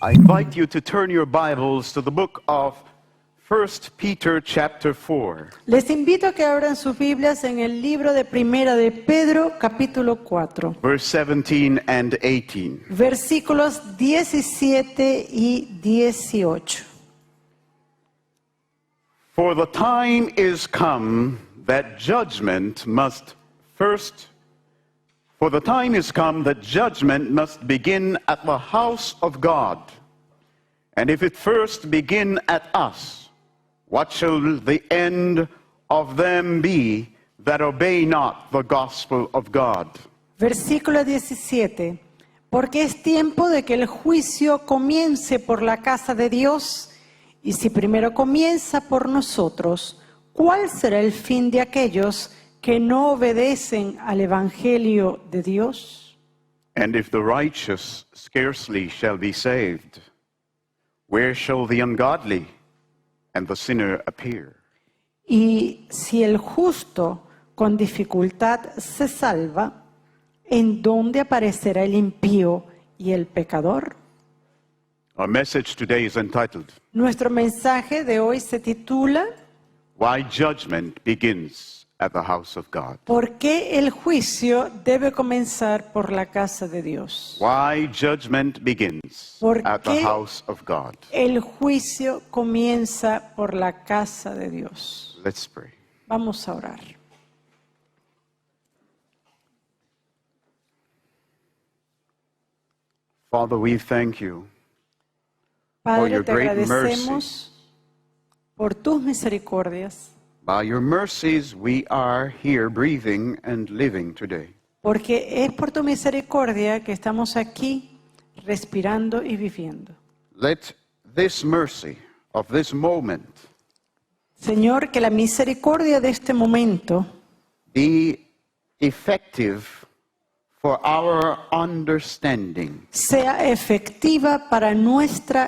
I invite you to turn your Bibles to the book of 1 Peter chapter 4. Les invito a que abran sus Biblias en el libro de Primera de Pedro, capítulo 4, Verse 17 and 18. versículos 17 y 18. For the time is come that judgment must begin at the house of God. And if it first begin at us, what shall the end of them be that obey not the gospel of God? Versículo 17. Porque es tiempo de que el juicio comience por la casa de Dios, y si primero comienza por nosotros, ¿cuál será el fin de aquellos que no obedecen al evangelio de Dios? And if the righteous scarcely shall be saved, where shall the ungodly and the sinner appear? Y si el justo con dificultad se salva, ¿en dónde aparecerá el impío y el pecador? Our message today is entitled, Nuestro mensaje de hoy se titula Why Judgment Begins at the House of God. ¿Por qué el juicio debe comenzar por la casa de Dios? Why judgment begins ¿Por at the qué house of God. el juicio comienza por la casa de Dios? Let's pray. Vamos a orar. Father, we thank you Padre, your te great agradecemos por tus misericordias, By your mercies, we are here breathing and living today. porque es por tu misericordia que estamos aquí respirando y viviendo. Let this mercy of this moment Señor, que la misericordia de este momento be effective for our understanding, sea efectiva para nuestro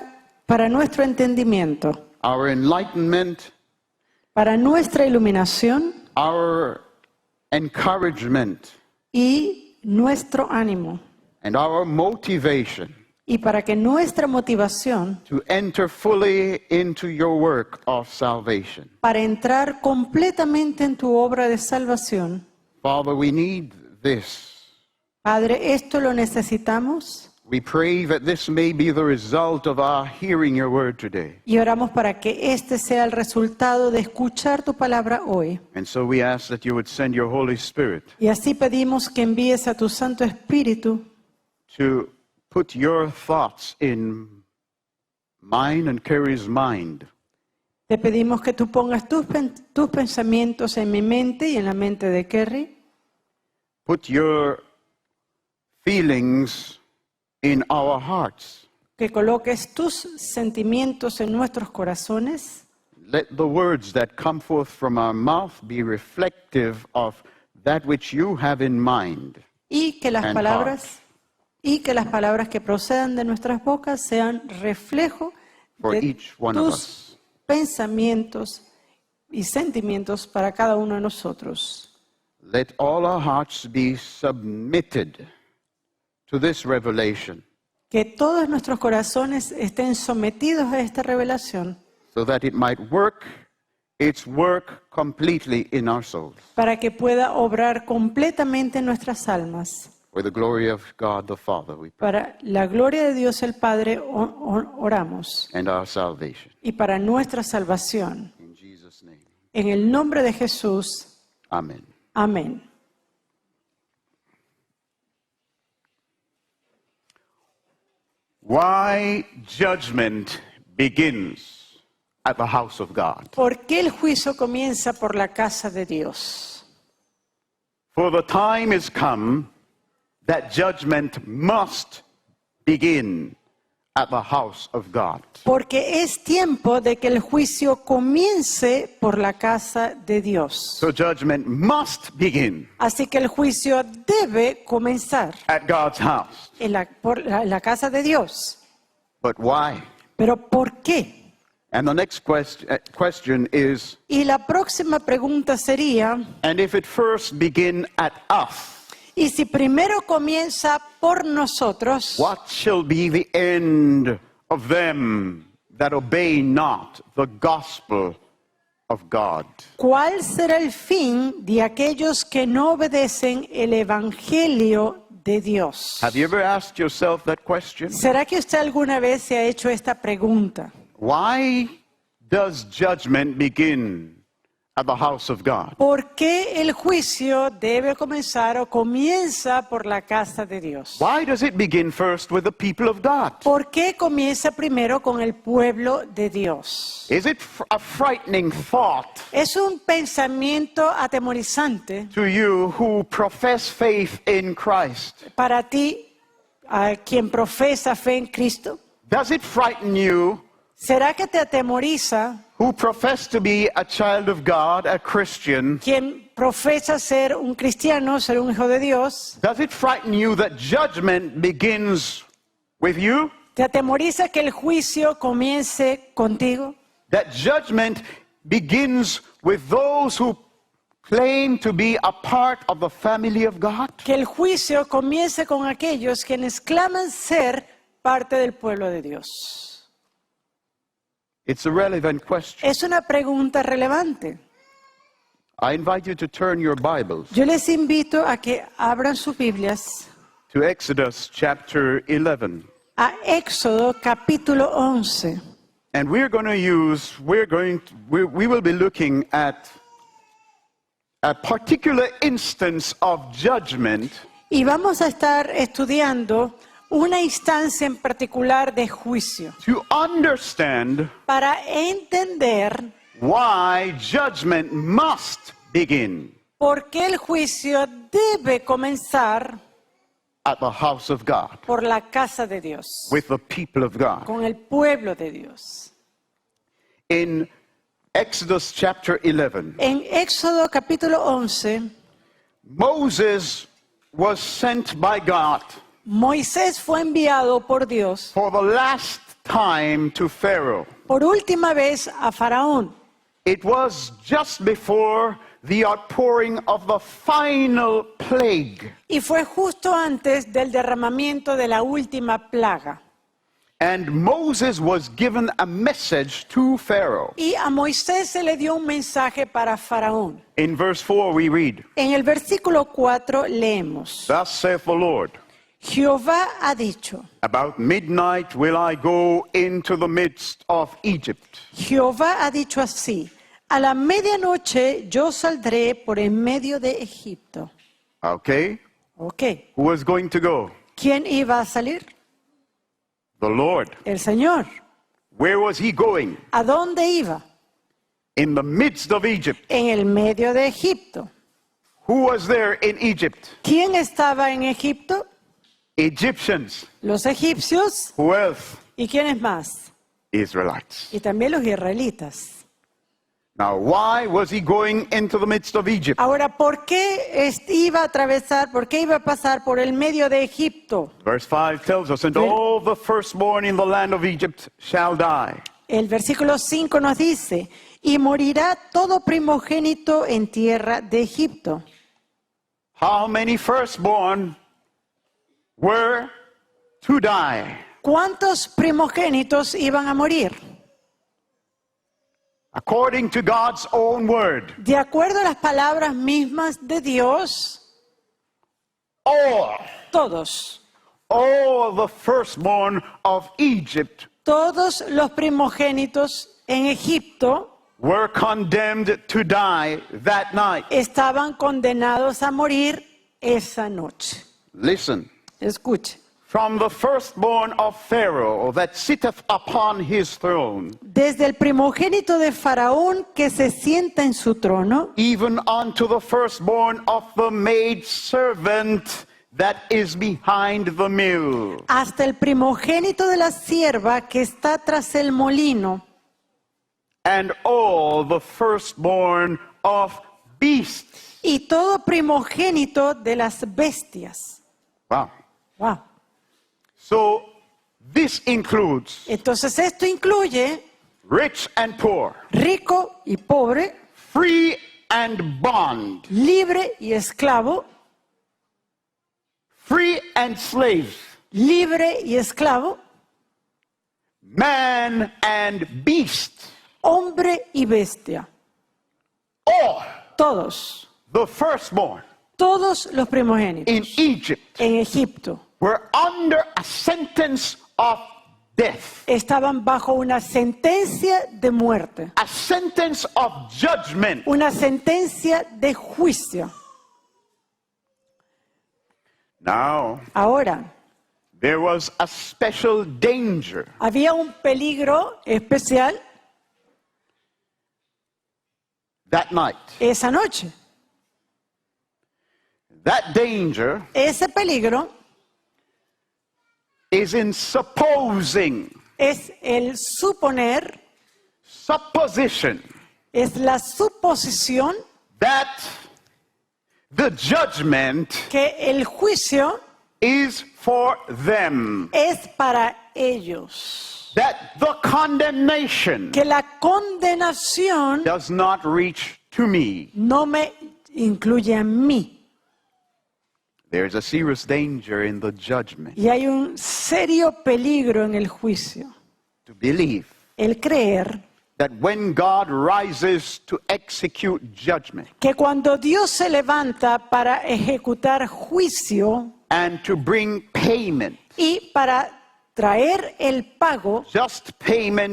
entendimiento, our enlightenment, para nuestra iluminación our encouragement, y nuestro ánimo, and our motivation y para que nuestra motivación to enter fully into your work of salvation. para entrar completamente en tu obra de salvación. Father, we need this. Padre, esto lo necesitamos We pray that this may be the result of our hearing your word today. y oramos para que este sea el resultado de escuchar tu palabra hoy. And so we ask that you would send your Holy Spirit Y así pedimos que envíes a tu Santo Espíritu to put your thoughts in mine and Carrie's mind, Te pedimos que tú pongas tus pensamientos en mi mente y en la mente de Kerry. put your feelings in our hearts. Que coloques tus sentimientos en nuestros corazones. Let the words that come forth from our mouth be reflective of that which you have in mind. Y que las And palabras que procedan de nuestras bocas sean reflejo For de each one of tus us. pensamientos y sentimientos para cada uno de nosotros. Let all our hearts be submitted to this revelation, Que todos nuestros corazones estén sometidos a esta revelación so that it might work its work completely in our souls. para que pueda obrar completamente en nuestras almas. For the glory of God the Father, we pray, Para la gloria de Dios el Padre oramos and our salvation. y para nuestra salvación. In Jesus' name, En el nombre de Jesús, amen. amén. Why judgment begins at the house of God. ¿Por qué el juicio comienza por la casa de Dios? For the time is come that judgment must begin at the house of God. Porque es tiempo de que el juicio comience por la casa de Dios. So judgment must begin Así que el juicio debe comenzar at God's house. en la casa de Dios. But why? ¿Pero por qué? And the next question is, Y la próxima pregunta sería, and if it first begin at us, y si primero comienza por nosotros, what shall be the end of them that obey not the gospel of God? ¿Cuál será el fin de aquellos que no obedecen el evangelio de Dios? Have you ever asked yourself that question? ¿Será que usted alguna vez se ha hecho esta pregunta? Why does judgment begin at the house of God? ¿Por qué el juicio debe comenzar o comienza por la casa de Dios? Why does it begin first with the people of God? ¿Por qué comienza primero con el pueblo de Dios? Is it a frightening thought Es un pensamiento atemorizante to you who profess faith in Christ? para ti, a quien profesa fe en Cristo. Does it frighten you ¿Será que te atemoriza who profess to be a child of God, a Christian? quien profesa ser un cristiano, ser un hijo de Dios? Does it frighten you that judgment begins with you? ¿Te atemoriza que el juicio comience contigo? That judgment begins with those who claim to be a part of the family of God? Que el juicio comience con aquellos quienes claman ser parte del pueblo de Dios. It's a relevant question. Es una pregunta relevante. I invite you to turn your Bibles Yo les invito a que abran sus Biblias to Exodus chapter 11. a Éxodo capítulo 11. And we will be looking at a particular instance of judgment Y vamos a estar estudiando una instancia en particular de juicio to understand para entender why judgment must begin por qué el juicio debe comenzar at the house of God, por la casa de Dios, with the people of God. con el pueblo de Dios. In Exodus chapter 11, En Éxodo capítulo 11, Moses was sent by God Moisés fue enviado por Dios for the last time to Pharaoh. por última vez a Faraón. It was just before the outpouring of the final plague. Y fue justo antes del derramamiento de la última plaga. And Moses was given a message to Pharaoh. Y a Moisés se le dio un mensaje para Faraón. In verse 4 we read, En el versículo 4 leemos: Thus saith the Lord, Jehová ha dicho, about midnight will I go into the midst of Egypt. Jehová ha dicho así: a la medianoche yo saldré por en medio de Egipto. Okay, Ok, who was going to go? ¿quién iba a salir? The Lord. El Señor. Where was he going? ¿A dónde iba? In the midst of Egypt. En el medio de Egipto. Who was there in Egypt? ¿Quién estaba en Egipto? Egyptians. Los egipcios. Who else? ¿Y quiénes más? Israelites. Y también los israelitas. Now, why was he going into the midst of Egypt? Ahora, ¿por qué iba a atravesar, por qué iba a pasar por el medio de Egipto? Verse 5 tells us, and all the firstborn in the land of Egypt shall die. El versículo 5 nos dice, y morirá todo primogénito en tierra de Egipto. How many firstborn were to die? ¿Cuántos primogénitos iban a morir? According to God's own word, De acuerdo a las palabras mismas de Dios, all the firstborn of Egypt todos los primogénitos en Egipto were condemned to die that night. estaban condenados a morir esa noche. Listen. Escuche. From the firstborn of Pharaoh that sitteth upon his throne, Desde el primogénito de Faraón que se sienta en su trono, even unto the firstborn of the maid servant that is behind the mill, hasta el primogénito de la sierva que está tras el molino, and all the firstborn of beasts. y todo primogénito de las bestias. Wow. Wow. So this includes Entonces esto incluye rich and poor, rico y pobre, free and bond, libre y esclavo, free and slaves, libre y esclavo, man and beast, hombre y bestia, all todos, the firstborn todos los primogénitos in Egypt en Egipto were under a sentence of death, estaban bajo una sentencia de muerte, a sentence of judgment. una sentencia de juicio. Now, Ahora, there was a special danger había un peligro especial that night. esa noche. That danger Ese peligro is in supposing, es el suponer, supposition, es la suposición that the judgment que el juicio is for them, es para ellos, that the condemnation que la condenación does not reach to me. no me incluye a mí. There is a serious danger in the judgment. Y hay un serio peligro en el juicio. To believe El creer that when God rises to execute judgment que cuando Dios se levanta para ejecutar juicio and to bring payment, y para traer el pago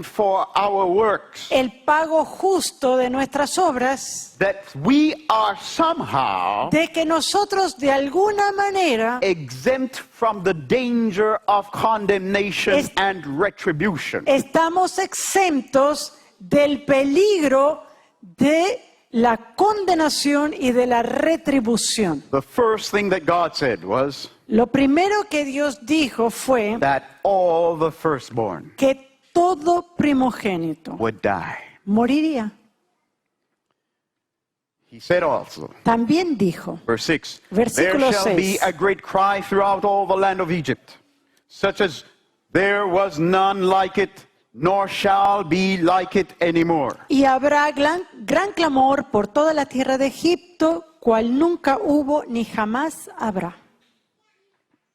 for our works, el pago justo de nuestras obras, that we are somehow de que nosotros de alguna manera exempt from the danger of condemnation Es- and retribution. estamos exentos del peligro de la condenación y de la retribución. The first thing that God said was Lo primero que Dios dijo fue that all the firstborn que todo primogénito would die. moriría. He said also, También dijo, verse 6, Versículo there shall be 6. a great cry throughout all the land of Egypt, such as there was none like it, nor shall be like it anymore. y habrá gran clamor por toda la tierra de Egipto, cual nunca hubo ni jamás habrá.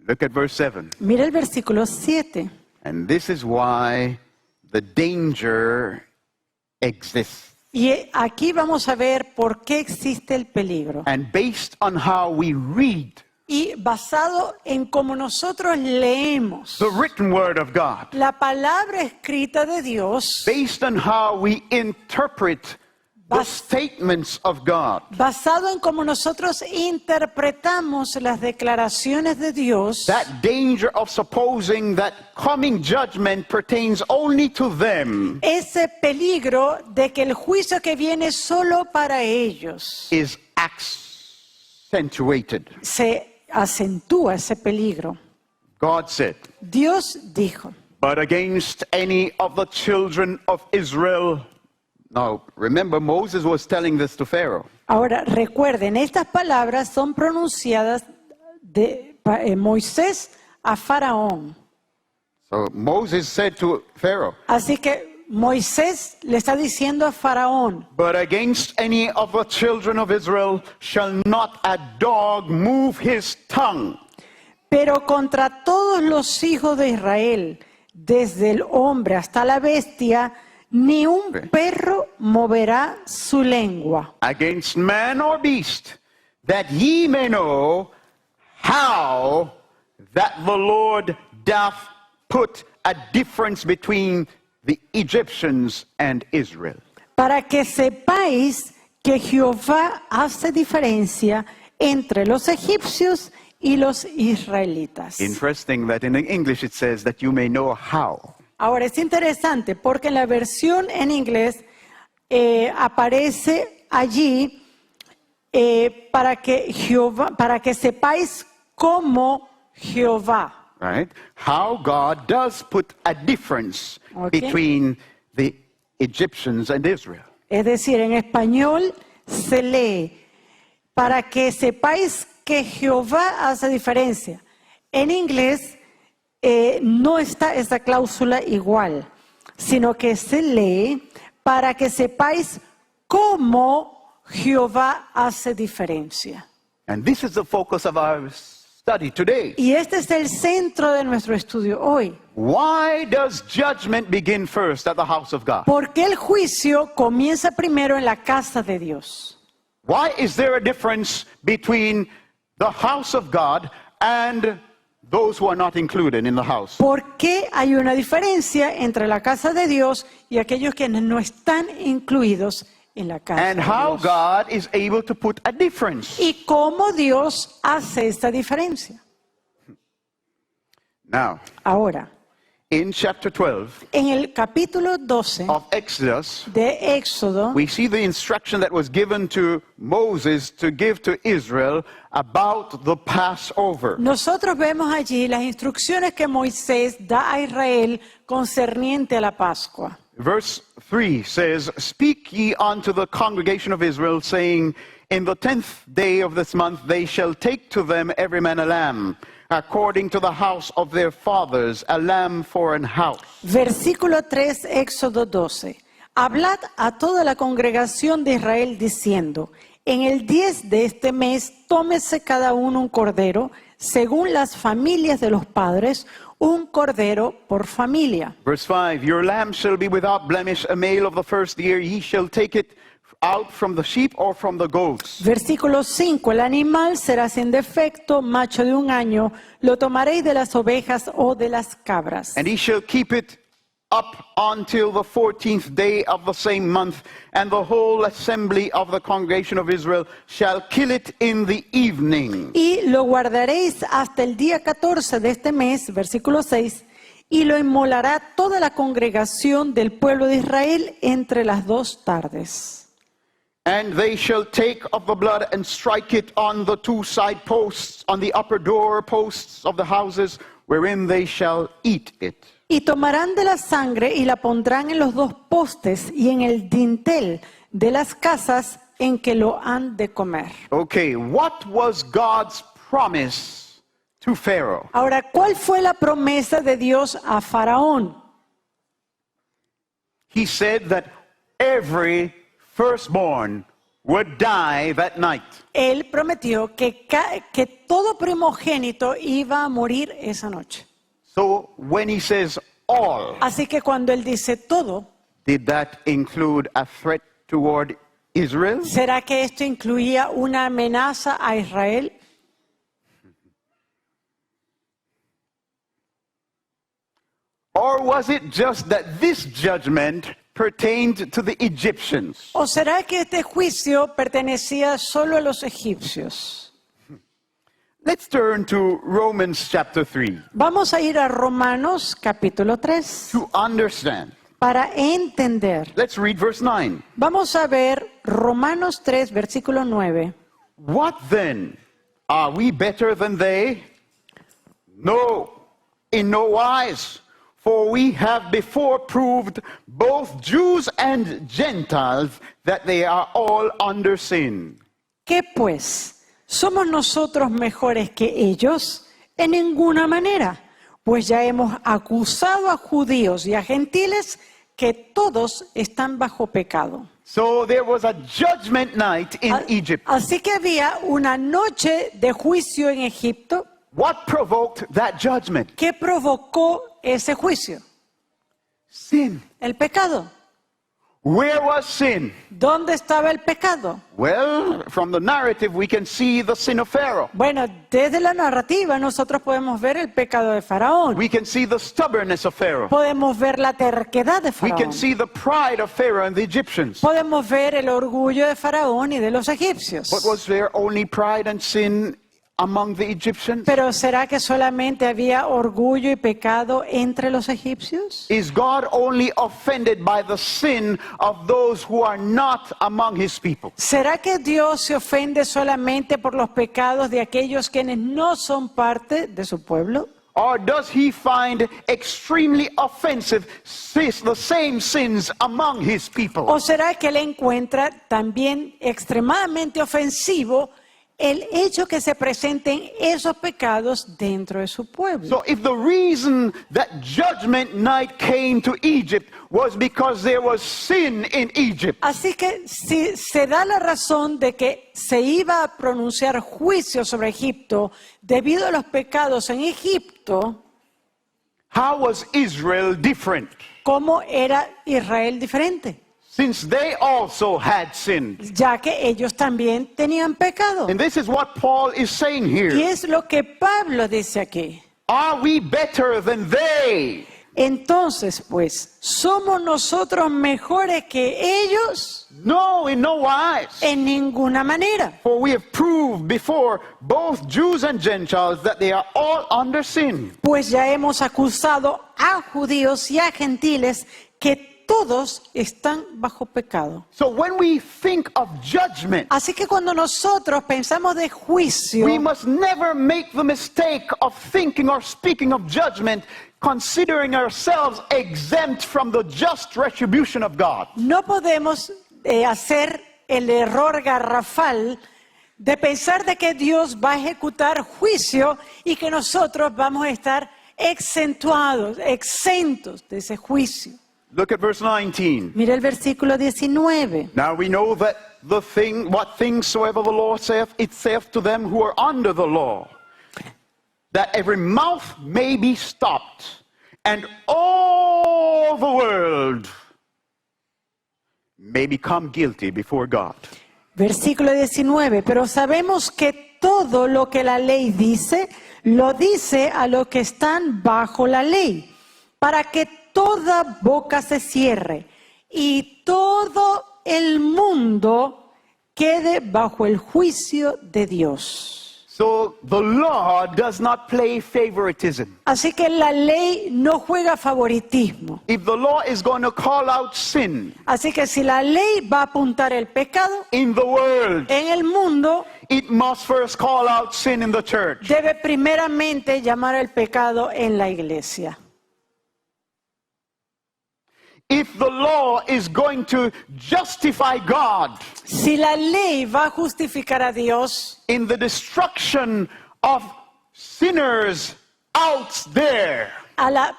Look at verse 7. Mira el versículo 7. And this is why the danger exists. Y aquí vamos a ver por qué existe el peligro. And based on how we read Y basado en cómo nosotros leemos the written word of God, la palabra escrita de Dios, based on how we interpret the Bas- statements of God, basado en cómo nosotros interpretamos las declaraciones de Dios, that danger of supposing that coming judgment pertains only to them ese peligro de que el juicio que viene solo para ellos, is accentuated. se acentúa ese peligro. God said, Dios dijo, but against any of the children of Israel. Now, remember, Moses was telling this to Pharaoh. ahora recuerden, estas palabras son pronunciadas de Moisés a Faraón. So Moses said to Pharaoh, Así que Moisés le está diciendo a Faraón, but against any of the children of Israel shall not a dog move his tongue. pero contra todos los hijos de Israel, desde el hombre hasta la bestia, ni un perro moverá su lengua. Against man or beast, that ye may know how that the Lord doth put a difference between the Egyptians and Israel. Para que sepáis que Jehová hace diferencia entre los egipcios y los israelitas. Interesting that in the English it says that you may know how. Ahora es interesante porque en la versión en inglés aparece allí para que sepáis cómo Jehová. Right? How God does put a difference Okay. between the Egyptians and Israel. Es decir, en español se lee para que sepáis que Jehová hace diferencia. En inglés no está esa cláusula igual, sino que se lee para que sepáis cómo Jehová hace diferencia. And this is the focus of our study today. Y este es el centro de nuestro estudio hoy. Why does judgment begin first at the house of God? ¿Por qué el juicio comienza primero en la casa de Dios? Why is there a difference between the house of God and those who are not included in the house? ¿Por qué hay una diferencia entre la casa de Dios y aquellos que no están incluidos en la casa And de how Dios? God is able to put a difference. ¿Y cómo Dios hace esta diferencia? Now, Ahora, in chapter 12 en el capítulo 12 of Exodus, de Éxodo, we see the instruction that was given to Moses to give to Israel about the Passover. nosotros vemos allí las instrucciones que Moisés da a Israel concerniente a la Pascua. Verse 3 says, Speak ye unto the congregation of Israel, saying, In the 10th day of this month they shall take to them every man a lamb, according to the house of their fathers, a lamb for an house. Versículo 3, Éxodo 12. Hablad a toda la congregación de Israel diciendo, en el 10 de este mes tómese cada uno un cordero, según las familias de los padres, un cordero por familia. Verse 5, Your lamb shall be without blemish, a male of the first year. Ye shall take it out from the sheep or from the goats. Versículo 5. El animal será sin defecto, macho de un año, lo tomaréis de las ovejas o de las cabras. And he shall keep it up until the 14th day of the same month, and the whole assembly of the congregation of Israel shall kill it in the evening. Y lo guardaréis hasta el día 14 de este mes, versículo 6, y lo inmolará toda la congregación del pueblo de Israel entre las 2 tardes. And they shall take of the blood and strike it on the 2 side posts, on the upper door posts of the houses, wherein they shall eat it. Y tomarán de la sangre y la pondrán en los 2 postes y en el dintel de las casas en que lo han de comer. Okay, what was God's promise to Pharaoh? Ahora, ¿cuál fue la promesa de Dios a Faraón? He said that every firstborn would die that night. Él prometió que todo primogénito iba a morir esa noche. So when he says all, Así que cuando él dice todo, did that include a threat toward Israel? ¿será que esto incluía una amenaza a Israel? Or was it just that this judgment pertained to the Egyptians? ¿O será que este juicio pertenecía solo a los egipcios? Let's turn to Romans chapter 3 Vamos a ir a Romanos capítulo 3 to understand. para entender. Let's read verse 9. Vamos a ver Romanos 3, versículo 9. What then? Are we better than they? No, in no wise. For we have before proved, both Jews and Gentiles, that they are all under sin. ¿Qué pues? ¿Somos nosotros mejores que ellos? En ninguna manera, pues ya hemos acusado a judíos y a gentiles que todos están bajo pecado. So there was a judgment night in Egypt. Así que había una noche de juicio en Egipto. What provoked that judgment? ¿Qué provocó ese juicio? Sin. El pecado. Where was sin? ¿Dónde estaba el pecado? Well, from the narrative we can see the sin of Pharaoh. Bueno, desde la narrativa nosotros podemos ver el pecado de Faraón. We can see the stubbornness of Pharaoh. Podemos ver la terquedad de We can Faraón. see the pride of Pharaoh and the Egyptians. Podemos ver el orgullo de Faraón y de los egipcios. But was there only pride and sin among the Egyptians? Pero ¿será que solamente había orgullo y pecado entre los egipcios? Is God only offended by the sin of those who are not among his people? ¿Será que Dios se ofende solamente por los pecados de aquellos quienes no son parte de su pueblo? Or does he find extremely offensive the same sins among his people? ¿O será que él encuentra también extremadamente ofensivo el hecho que se presenten esos pecados dentro de su pueblo? So if the reason that judgment night came to Egypt was because there was sin in Egypt, Así que si se da la razón de que se iba a pronunciar juicio sobre Egipto debido a los pecados en Egipto, How was Israel different? ¿Cómo era Israel diferente? Since they also had sinned. Ya que ellos también tenían pecado. And this is what Paul is saying Y here. es lo que Pablo dice aquí. Are we better than they? Entonces, pues, ¿somos nosotros mejores que ellos? No, in no wise. En ninguna manera. For we have proved before both Jews and Gentiles that they are all under sin. Pues ya hemos acusado a judíos y a gentiles que todos están bajo pecado. So when we think of judgment, Así que cuando nosotros pensamos de juicio, we must never make the mistake of thinking or speaking of judgment, considering ourselves exempt from the just retribution of God. no podemos hacer el error garrafal de pensar de que Dios va a ejecutar juicio y que nosotros vamos a estar exentos de ese juicio. Look at verse 19. Mira el versículo 19. Now we know that what things soever the law saith, it saith to them who are under the law, that every mouth may be stopped, and all the world may become guilty before God. Versículo 19. Pero sabemos que todo lo que la ley dice, lo dice a los que están bajo la ley, para que toda boca se cierre y todo el mundo quede bajo el juicio de Dios. So the law does not play favoritism. Así que la ley no juega favoritismo. If the law is going to call out sin Así que si la ley va a apuntar el pecado in the world, en el mundo, it must first call out sin in the church. debe primeramente llamar el pecado en la iglesia. If the law is going to justify God Si la ley va a justificar a Dios in the destruction of sinners out there,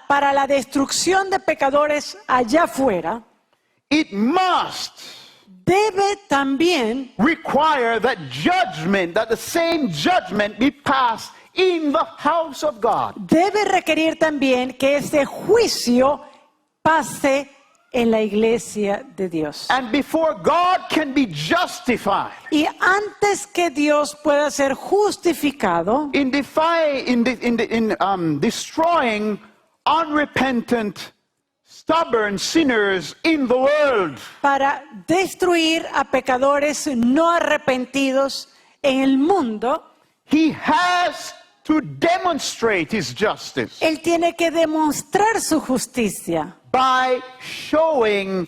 para la destrucción de pecadores allá afuera, it must debe también require that the same judgment be passed in the house of God. debe requerir también que ese juicio pase en la iglesia de Dios. And before God can be justified Y antes que Dios pueda ser justificado in destroying unrepentant, stubborn sinners in the world, para destruir a pecadores no arrepentidos en el mundo, He has to demonstrate His justice Él tiene que demostrar su justicia by showing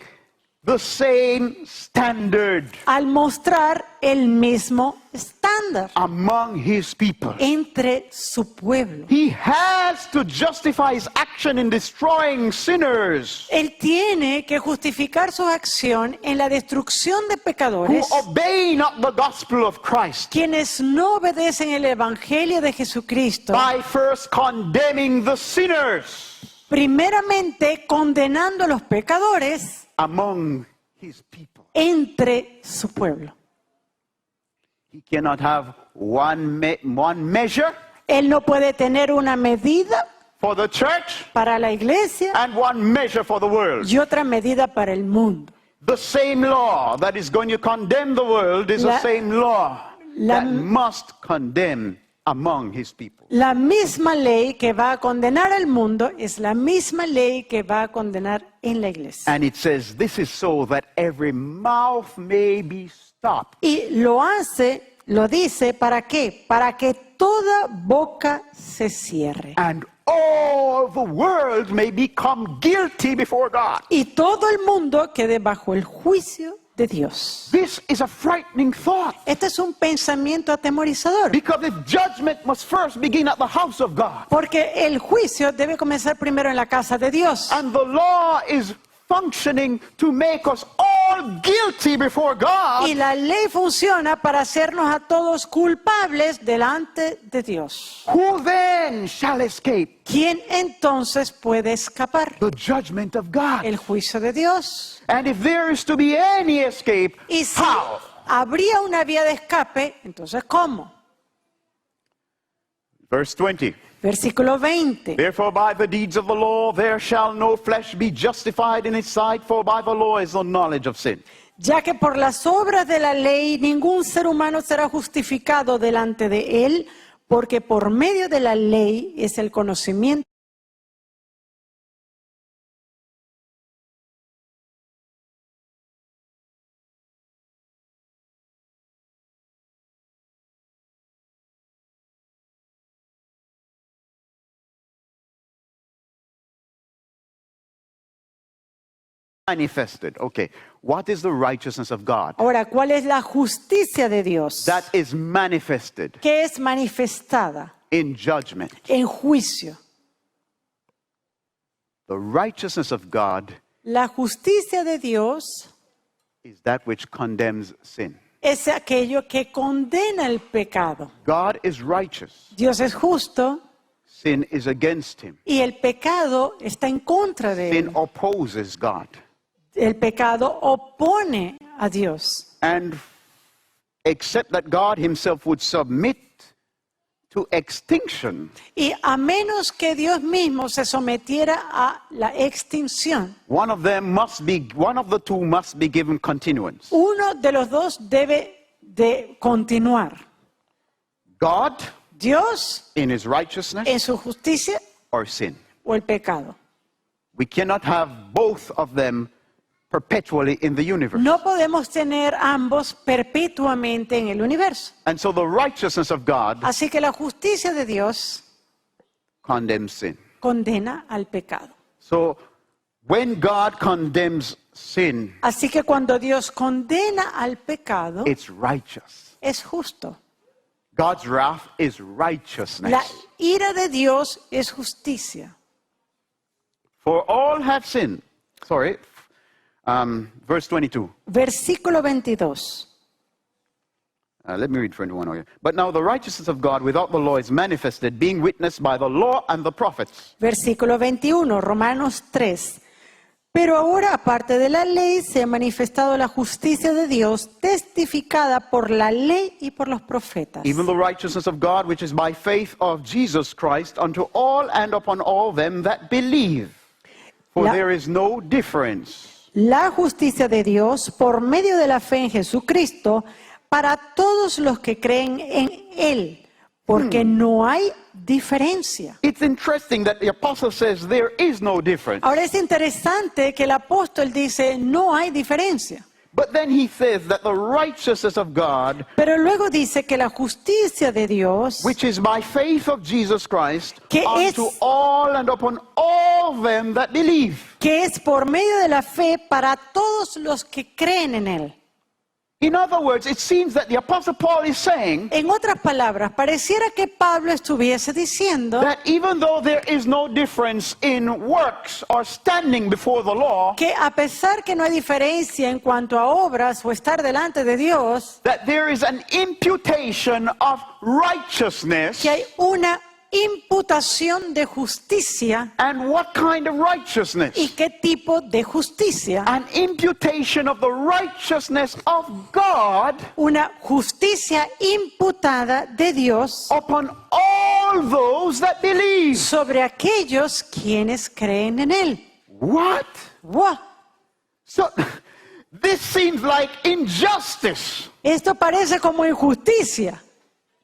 the same standard al mostrar el mismo estándar among His people. entre su pueblo. He has to justify His action in destroying sinners Él tiene que justificar su acción en la destrucción de who pecadores, obey not the gospel of Christ, quienes no obedecen el evangelio de Jesucristo, by first condemning the sinners primeramente condenando a los pecadores among His people. entre su pueblo. He cannot have one measure Él no puede tener una medida for the church para la iglesia and one measure for the world. y otra medida para el mundo. The same law that is going to condemn the world is the same law that must condemn among His people. La misma ley que va a condenar al mundo es la misma ley que va a condenar en la iglesia. And it says, this is so that every mouth may be stopped. Y lo dice, ¿para qué? Para que toda boca se cierre. And all the world may become guilty before God. Y todo el mundo quede bajo el juicio de Dios. This is a frightening thought. Este es un pensamiento atemorizador. Because if judgment must first begin at the house of God, Porque el juicio debe comenzar primero en la casa de Dios. and the law is functioning to make us all guilty before God, Y la ley funciona para hacernos a todos culpables delante de Dios. who then shall escape ¿Quién entonces puede escapar? the judgment of God? El juicio de Dios. And if there is to be any escape, Y si how? habría una vía de escape, entonces ¿cómo? Verse 20. Versículo 20. Therefore by the deeds of the law there shall no flesh be justified in his sight, for by the law is the knowledge of sin. Ya que por las obras de la ley ningún ser humano será justificado delante de él, porque por medio de la ley es el conocimiento. Manifested. Okay. What is the righteousness of God? Ahora, ¿cuál es la justicia de Dios? That is manifested Que es manifestada in judgment. en juicio. The righteousness of God La justicia de Dios is that which condemns sin. es aquello que condena el pecado. God is righteous. Dios es justo Sin is against him. y el pecado está en contra de Sin él. opposes God. El pecado opone a Dios. And except that God himself would submit to extinction, Y a menos que Dios mismo se sometiera a la extinción, one of the two must be given continuance. uno de los dos debe de continuar. God Dios in his righteousness en su justicia or sin. o el pecado. We cannot have both of them perpetually in the universe. No podemos tener ambos perpetuamente en el universo. And so the righteousness of God Así que la justicia de Dios condemns sin. condena al pecado. So when God condemns sin, Así que cuando Dios condena al pecado, it's righteous. es justo. God's wrath is La righteousness. ira de Dios es justicia. For all have sinned. Verse 22. Versículo 22. Let me read 21 here. But now the righteousness of God without the law is manifested, being witnessed by the law and the prophets. Versículo 21, Romanos 3. Pero ahora, aparte de la ley, se ha manifestado la justicia de Dios, testificada por la ley y por los profetas. Even the righteousness of God, which is by faith of Jesus Christ, unto all and upon all them that believe. For La- there is no difference. La justicia de Dios por medio de la fe en Jesucristo para todos los que creen en Él, porque no hay diferencia. It's interesting that the apostle says there is no difference. Ahora es interesante que el apóstol dice no hay diferencia, But then he says that the righteousness of God, pero luego dice que la justicia de Dios, which is by faith of Jesus Christ, Que unto es- all and upon all them that believe. que es por medio de la fe para todos los que creen en Él. In other words, it seems that the apostle Paul is saying En otras palabras, pareciera que Pablo estuviese diciendo that even though there is no difference in works or standing before the law, que a pesar que no hay diferencia en cuanto a obras o estar delante de Dios, that there is an imputation of righteousness. que hay una imputación de justicia. And what kind of righteousness? ¿Y qué tipo de justicia? An imputation of the righteousness of God Una justicia imputada de Dios upon all those that believe. sobre aquellos quienes creen en Él. What? ¡Wow! So this seems like injustice. Esto parece como injusticia.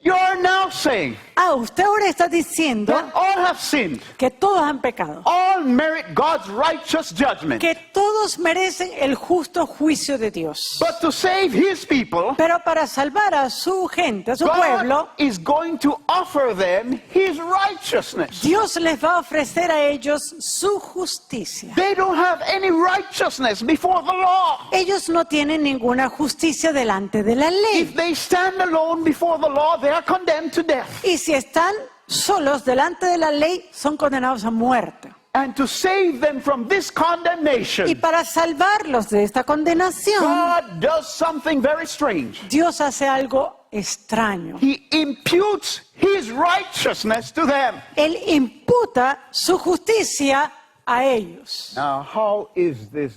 You're now saying Usted ahora está diciendo that all have sinned, que todos han pecado, all merit God's righteous judgment. que todos merecen el justo juicio de Dios. But to save his people, Pero para salvar a su gente, a su pueblo, God is going to offer them his righteousness. Dios les va a ofrecer a ellos su justicia. They don't have any righteousness before the law. Ellos no tienen ninguna justicia delante de la ley. If they stand alone before the law, they are condemned to death. Y si están solos delante de la ley, son condenados a muerte. And to save them from this Y condemnation, para salvarlos de esta condenación, God does something very strange. Dios hace algo extraño. He imputes his righteousness to them. Él imputa su justicia a ellos. Now, how is this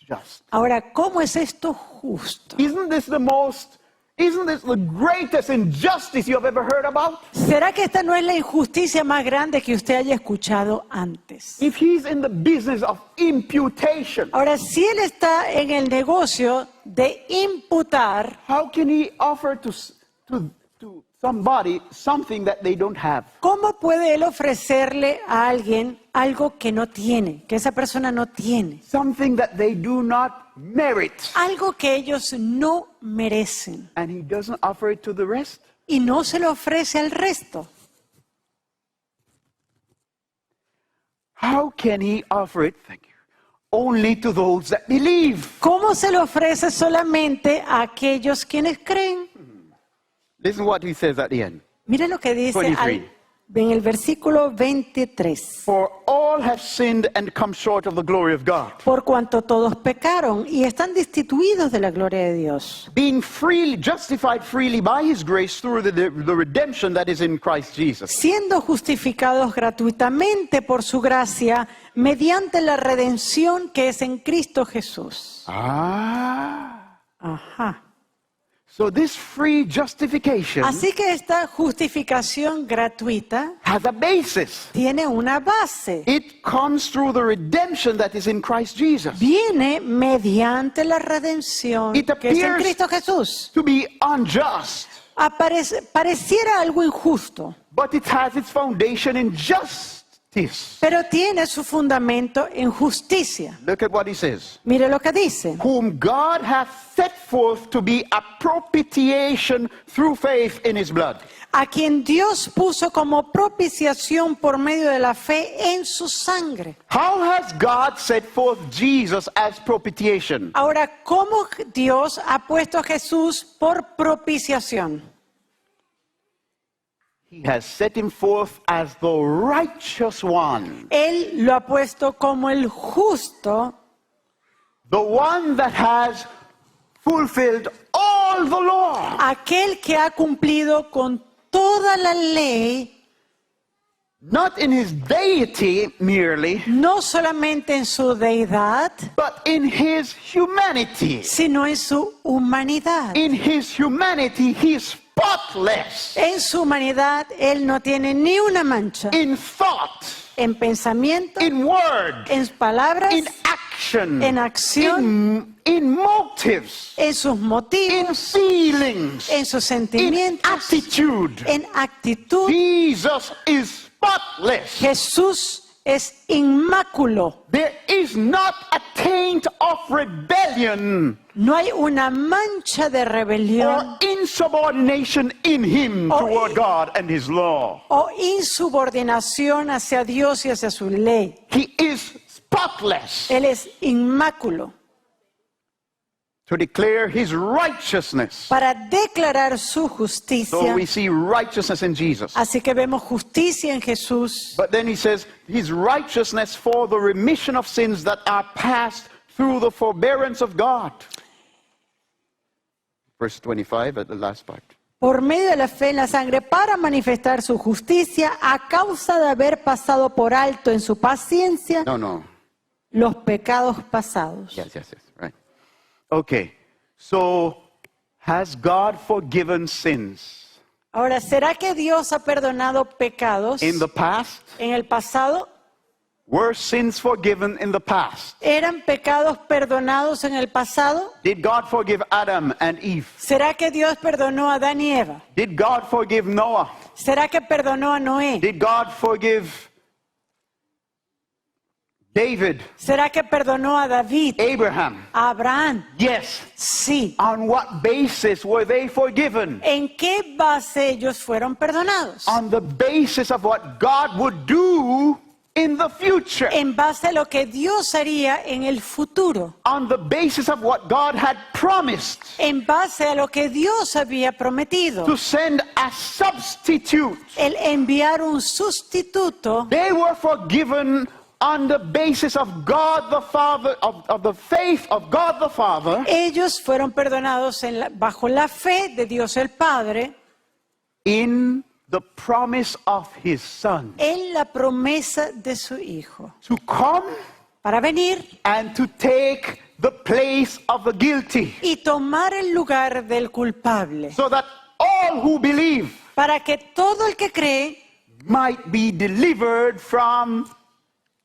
just? Ahora, ¿cómo es esto justo? Isn't this the most Isn't this the greatest injustice you have ever heard about? ¿Será que esta no es la injusticia más grande que usted haya escuchado antes? If he's in the business of imputation, Ahora, si él está en el negocio de imputar, how can he offer to somebody something that they don't have? ¿cómo puede él ofrecerle a alguien algo que no tiene, que esa persona no tiene? Something that they do not merit. Algo que ellos no merecen. And he doesn't offer it to the rest? Y no se lo ofrece al resto. How can he offer it? Thank you. Only to those that believe. ¿Cómo se lo ofrece solamente a aquellos quienes creen? Listen what he says at the end. Mire lo que dice 23. en el versículo 23. For all have sinned and come short of the glory of God. Por cuanto todos pecaron y están destituidos de la gloria de Dios, Being freely justified freely by his grace through the redemption that is in Christ Jesus. siendo justificados gratuitamente por su gracia mediante la redención que es en Cristo Jesús. Ajá. So this free justification Así que esta justificación gratuita has a basis. tiene una base. It comes through the redemption that is in Christ Jesus. Viene mediante la redención It que es en appears Cristo Jesús. to be unjust, Pareciera algo injusto, but it has its foundation in justice. pero tiene su fundamento en justicia. Look at what he says. Mire lo que dice. Whom God hath set forth to be a propitiation through faith in his blood. A quien Dios puso como propiciación por medio de la fe en su sangre. How has God set forth Jesus as propitiation? Ahora, ¿cómo Dios ha puesto a Jesús por propiciación? He has set him forth as the righteous one, Él lo ha puesto como el justo, the one that has fulfilled all the law. aquel que ha cumplido con toda la ley, Not in his deity merely, no solamente en su deidad, but in his humanity. sino en su humanidad. In his humanity, he is spotless. En su humanidad, Él no tiene ni una mancha. In thought, En pensamiento, in word, en palabras, in action, en acción, in motives, en sus in motivos, feelings, en sus in sentimientos, attitude. en actitud. Jesus is spotless. Jesús es inmáculo. There is not a taint of rebellion No hay una mancha de rebelión or insubordination in him Oh, toward God and his law. o insubordinación hacia Dios y hacia su ley. He is spotless Él es inmáculo to declare his righteousness. para declarar su So justicia. we see righteousness in Jesus. Así que vemos justicia en Jesús. But then he says his righteousness for the remission of sins that are passed through the forbearance of God. Verse 25 at the last part. Por medio de la fe en la sangre para manifestar su justicia a causa de haber pasado por alto en su paciencia No. los pecados pasados. Yes, right. Okay, so has God forgiven sins Ahora, ¿será que Dios ha perdonado pecados in the past? en el pasado? Were sins forgiven in the past? ¿Eran pecados perdonados en el pasado? Did God forgive Adam and Eve? ¿Será que Dios perdonó a Adán y Eva? Did God forgive Noah? ¿Será que perdonó a Noé? Did God forgive David? ¿Será que perdonó a David? Abraham? ¿A Abraham? Yes. Sí. On what basis were they forgiven? ¿En qué base ellos fueron perdonados? On the basis of what God would do in the future. En base a lo que Dios haría en el futuro. On the basis of what God had promised En base a lo que Dios había prometido. to send a substitute. El enviar un sustituto. They were forgiven on the basis of God the Father, of the faith of God the Father Ellos fueron perdonados bajo la fe de Dios el Padre. in the promise of His Son En la promesa de su Hijo. to come Para venir and to take the place of the guilty, y tomar el lugar del culpable, so that all who believe para que todo el que cree might be delivered from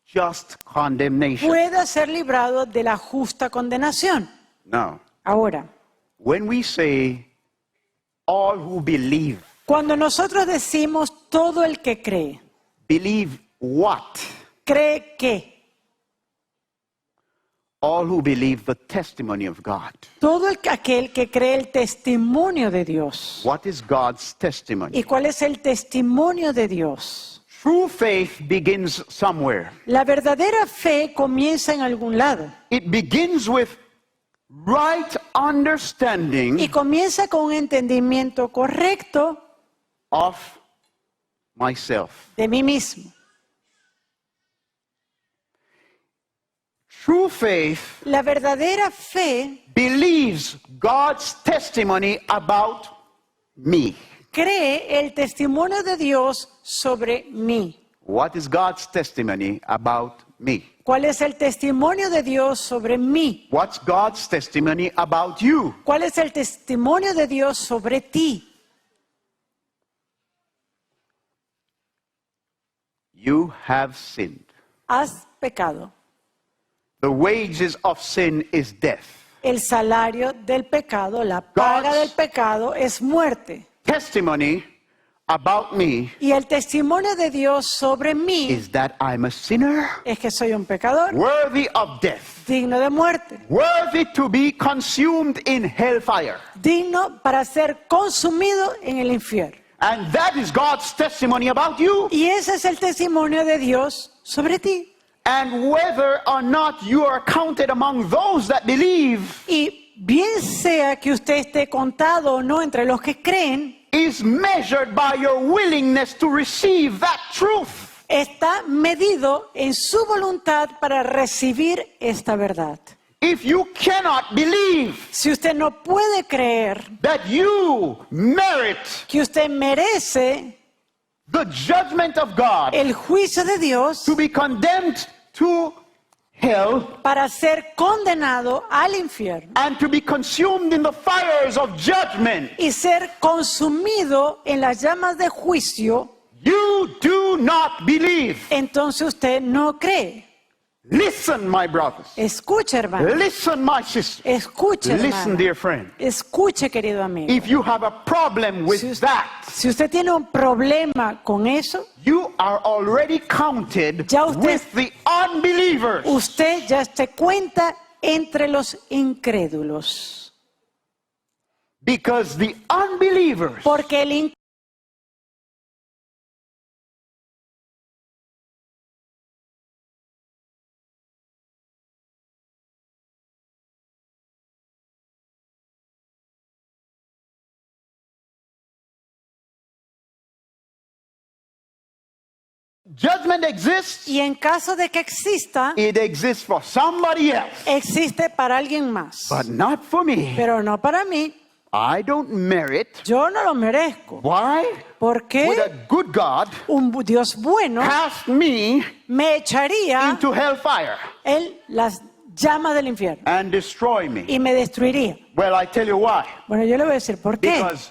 just condemnation. pueda ser librado de la justa condenación. Now, Ahora, when we say all who believe, cuando nosotros decimos todo el que cree, believe what? ¿cree qué? All who believe the testimony of God. Todo aquel que cree el testimonio de Dios. What is God's testimony? ¿Y cuál es el testimonio de Dios? True faith begins somewhere. La verdadera fe comienza en algún lado It begins with right understanding y comienza con un entendimiento correcto of myself. de mí mismo. True faith La verdadera fe believes God's testimony about me. cree el testimonio de Dios sobre mí. What is God's testimony about me? ¿Cuál es el testimonio de Dios sobre mí? What's God's testimony about you? ¿Cuál es el testimonio de Dios sobre ti? You have sinned. Has pecado. The wages of sin is death. El salario del pecado, la paga God's- del pecado es muerte. Testimony about me Y el testimonio de Dios sobre mí is that I'm a sinner, es que soy un pecador worthy of death, digno de muerte, worthy to be consumed in hellfire. digno para ser consumido en el infierno. And that is God's testimony about you. Y ese es el testimonio de Dios sobre ti. And whether or not you are counted among those that believe Y bien sea que usted esté contado o no entre los que creen, is measured by your willingness to receive that truth. está medido en su voluntad para recibir esta verdad. If you cannot believe Si usted no puede creer that you merit que usted merece the judgment of God el juicio de Dios to be condemned to hell para ser condenado al infierno and to be consumed in the fires of judgment, y ser consumido en las llamas de juicio, you do not believe. entonces usted no cree. Listen, my brothers. Escuche, hermano. Listen, my sisters. Escuche, Listen, hermano. dear friend. Escuche, querido amigo. If you have a problem with that, Si usted tiene un problema con eso, you are already counted Ya usted- with the unbelievers. usted ya se cuenta entre los incrédulos. Because the unbelievers Porque el judgment exists, y en caso de que exista, it exists for somebody else, existe para alguien más. but not for me. Pero no para mí. I don't merit. Yo no lo merezco. Why? ¿Por Would qué a good God un Dios bueno cast me me echaría into hellfire en las llamas del infierno and destroy me? y me destruiría? Well, I tell you why. Bueno, yo le voy a decir por qué. Because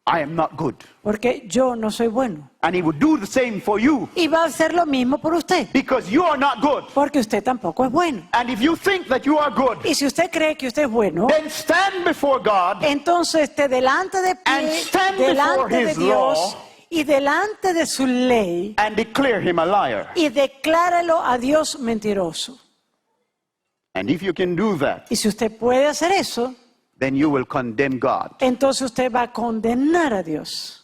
I am not good. Porque yo no soy bueno. And he would do the same for you. Y va a hacer lo mismo por usted. Because you are not good. Porque usted tampoco es bueno. And if you think that you are good, Y si usted cree que usted es bueno, then stand before God entonces esté delante de And pie, stand delante before de his Dios law. y delante de su ley and declare him a liar. y decláralo a Dios mentiroso. And if you can do that, Y si usted puede hacer eso, then you will condemn God. entonces usted va a condenar a Dios.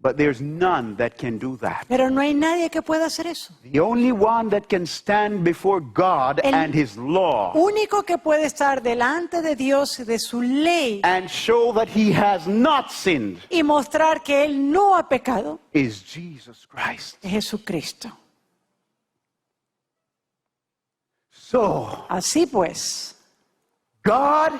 But there's none that can do that. Pero no hay nadie que pueda hacer eso. The only one that can stand before God El- and his law Único que puede estar delante de Dios y de su ley and show that he has not sinned y mostrar que Él no ha pecado is Jesus Christ. es Jesucristo. So, Así pues, God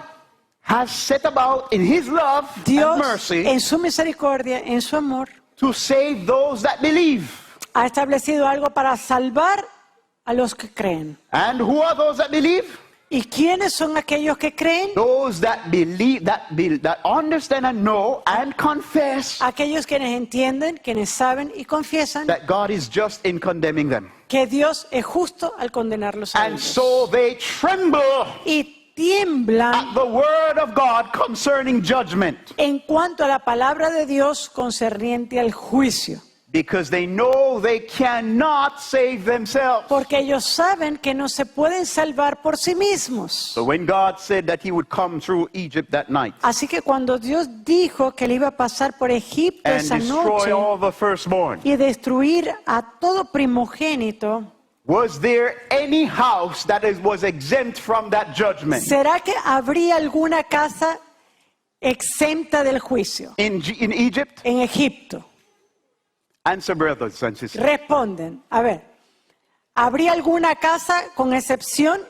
has set about in his love Dios and mercy en su misericordia, en su amor, to save those that believe. ha establecido algo para salvar a los que creen. And who are those that believe? ¿Y quiénes son aquellos que creen? Those that believe, that understand and know and confess Aquellos quienes entienden, quienes saben y confiesan that God is just in condemning them. que Dios es justo al condenarlos a And ellos. so they tremble Y tiemblan at the word of God concerning judgment, en cuanto a la palabra de Dios concerniente al juicio. because they know they cannot save themselves. Porque ellos saben que no se pueden salvar por sí mismos. So when God said that he would come through Egypt that night Así que cuando Dios dijo que le iba a pasar por Egipto and esa destroy noche all the firstborn, y destruir a todo primogénito, was there any house that was exempt from that judgment? ¿será que habría alguna casa exenta del juicio In Egypt? en Egipto? Answer, brothers and sisters. Responden, a ver, ¿habría alguna casa con excepción?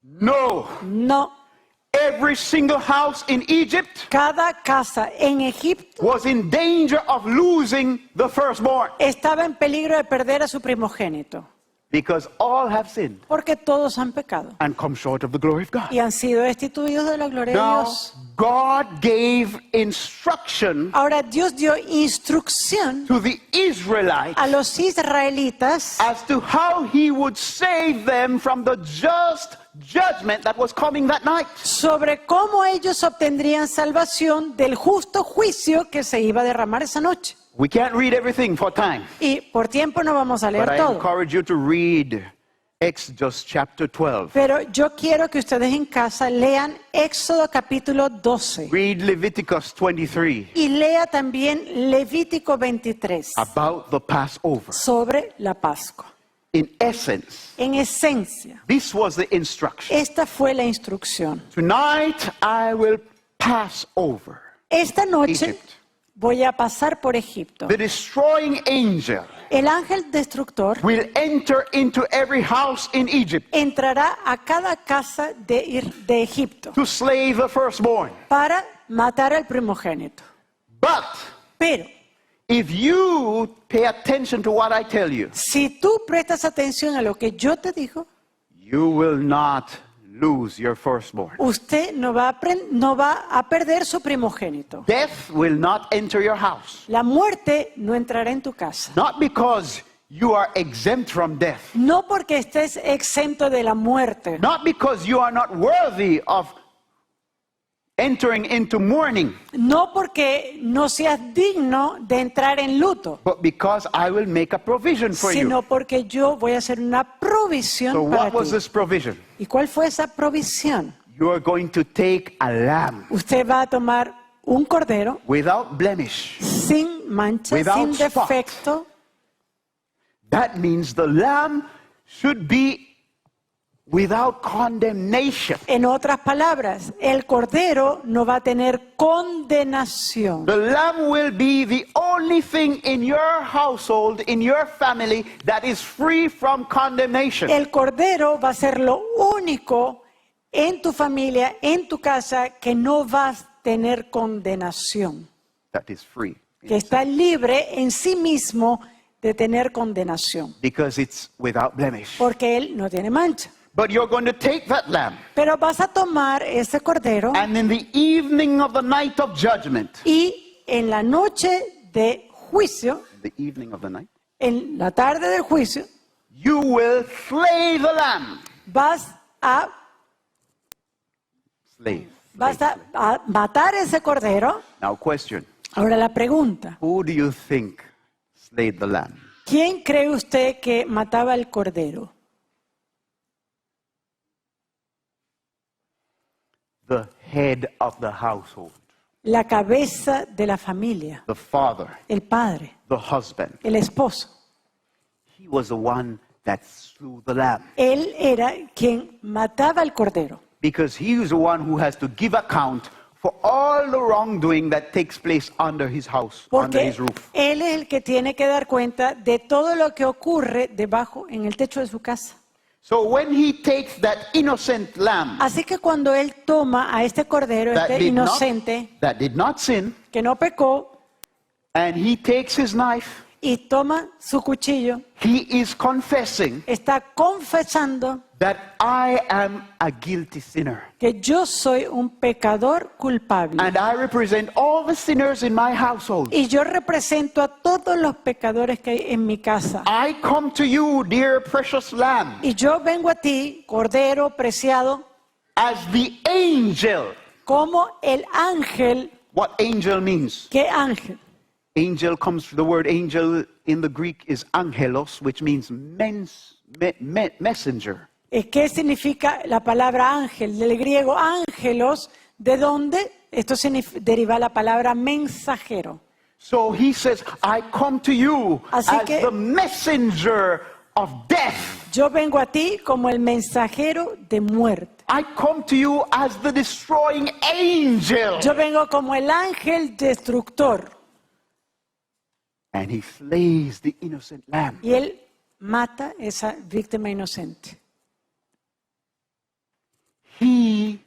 No. No. Every single house in Egypt Cada casa en Egipto was in danger of losing the firstborn, estaba en peligro de perder a su primogénito, because all have sinned porque todos han pecado and come short of the glory of God. y han sido destituidos de la gloria de Now, Dios. God gave instruction Ahora Dios dio instrucción to the Israelites a los israelitas as to how he would save them from the just judgment that was coming that night. sobre cómo ellos obtendrían salvación del justo juicio que se iba a derramar esa noche. We can't read everything for time, Y por tiempo no vamos a but leer I todo. encourage you to read Exodus chapter 12. Pero yo quiero que ustedes en casa lean Éxodo capítulo 12 Read Leviticus 23 y lea también Levítico 23 about the Passover. sobre la Pascua. In essence, En esencia, this was the instruction. esta fue la instrucción. Tonight I will pass over. Esta noche Egypt. voy a pasar por Egipto. The destroying angel El ángel destructor will enter into every house in Egypt entrará a cada casa de Egipto to slay the firstborn. para matar al primogénito. But Pero if you pay attention to what I tell you, si tú prestas atención a lo que yo te digo, you will not lose your firstborn. usted no va a perder su primogénito. Death will not enter your house. La muerte no entrará en tu casa. Not because you are exempt from death. No porque estés exento de la muerte. Not because you are not worthy of entering into mourning, No porque no seas digno de entrar en luto, but because I will make a provision for you. sino porque yo voy a hacer una So provisión para what was ti. this provision? ¿Y cuál fue esa provisión? You are going to take a lamb Usted va a tomar un cordero without blemish. sin mancha, Without sin spot. defecto. That means the lamb should be without condemnation. En otras palabras, el cordero no va a tener condenación. The lamb will be the only thing in your household, in your family, that is free from condemnation. El cordero va a ser lo único en tu familia, en tu casa, que no va a tener condenación, That is free. que está libre en sí mismo de tener condenación, Because it's without blemish. porque él no tiene mancha. But you're going to take that lamb, Pero vas a tomar ese cordero and in the evening of the night of judgment, y en la noche de juicio, the evening of the night, en la tarde del juicio, you will slay the lamb. vas a Slave. a matar ese cordero. Now, question. Ahora la pregunta, Who do you think slayed the lamb? ¿quién cree usted que mataba el cordero? The head of the household, La cabeza de la familia, the father, el padre, the husband. el esposo. He was the one that slew the lamb, Él era quien mataba el cordero, because he is the one who has to give account for all the wrongdoing that takes place under his house, under porque his roof. él es el que tiene que dar cuenta de todo lo que ocurre debajo en el techo de su casa. So when he takes that innocent lamb Así que cuando él toma a este cordero, that este did not, inocente, that did not sin, que no pecó, and he takes his knife y toma su cuchillo. he is confessing Está confesando that I am a guilty sinner. que yo soy un pecador culpable. And I represent all the sinners in my household. Y yo represento a todos los pecadores que hay en mi casa. I come to you, dear precious Lamb, Y yo vengo a ti, Cordero preciado, as the angel. como el ángel. What angel means? ¿Qué ángel? Angel comes, the word angel in the Greek is angelos, which means messenger. ¿Qué significa la palabra ángel? Del griego ángelos, ¿de dónde? Esto deriva la palabra mensajero. So he says, I come to you Así as que- the messenger of death. Yo vengo a ti como el mensajero de muerte. I come to you as the destroying angel. Yo vengo como el ángel destructor. And he slays the innocent lamb. Y él mata a esa víctima inocente. He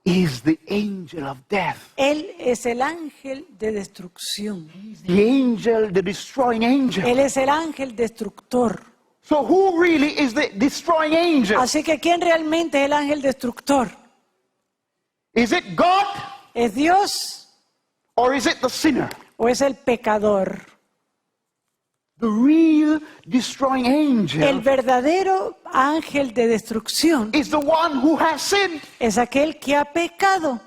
is the angel of death. Él es el ángel de destrucción. He's the angel, the destroying angel. Él es el ángel destructor. So who really is the destroying angel? Así que ¿quién realmente es el ángel destructor? Is it God ¿Es Dios or is it the sinner? o es el pecador? The real destroying El angel verdadero ángel de destrucción is the one who has sinned. es aquel que ha pecado.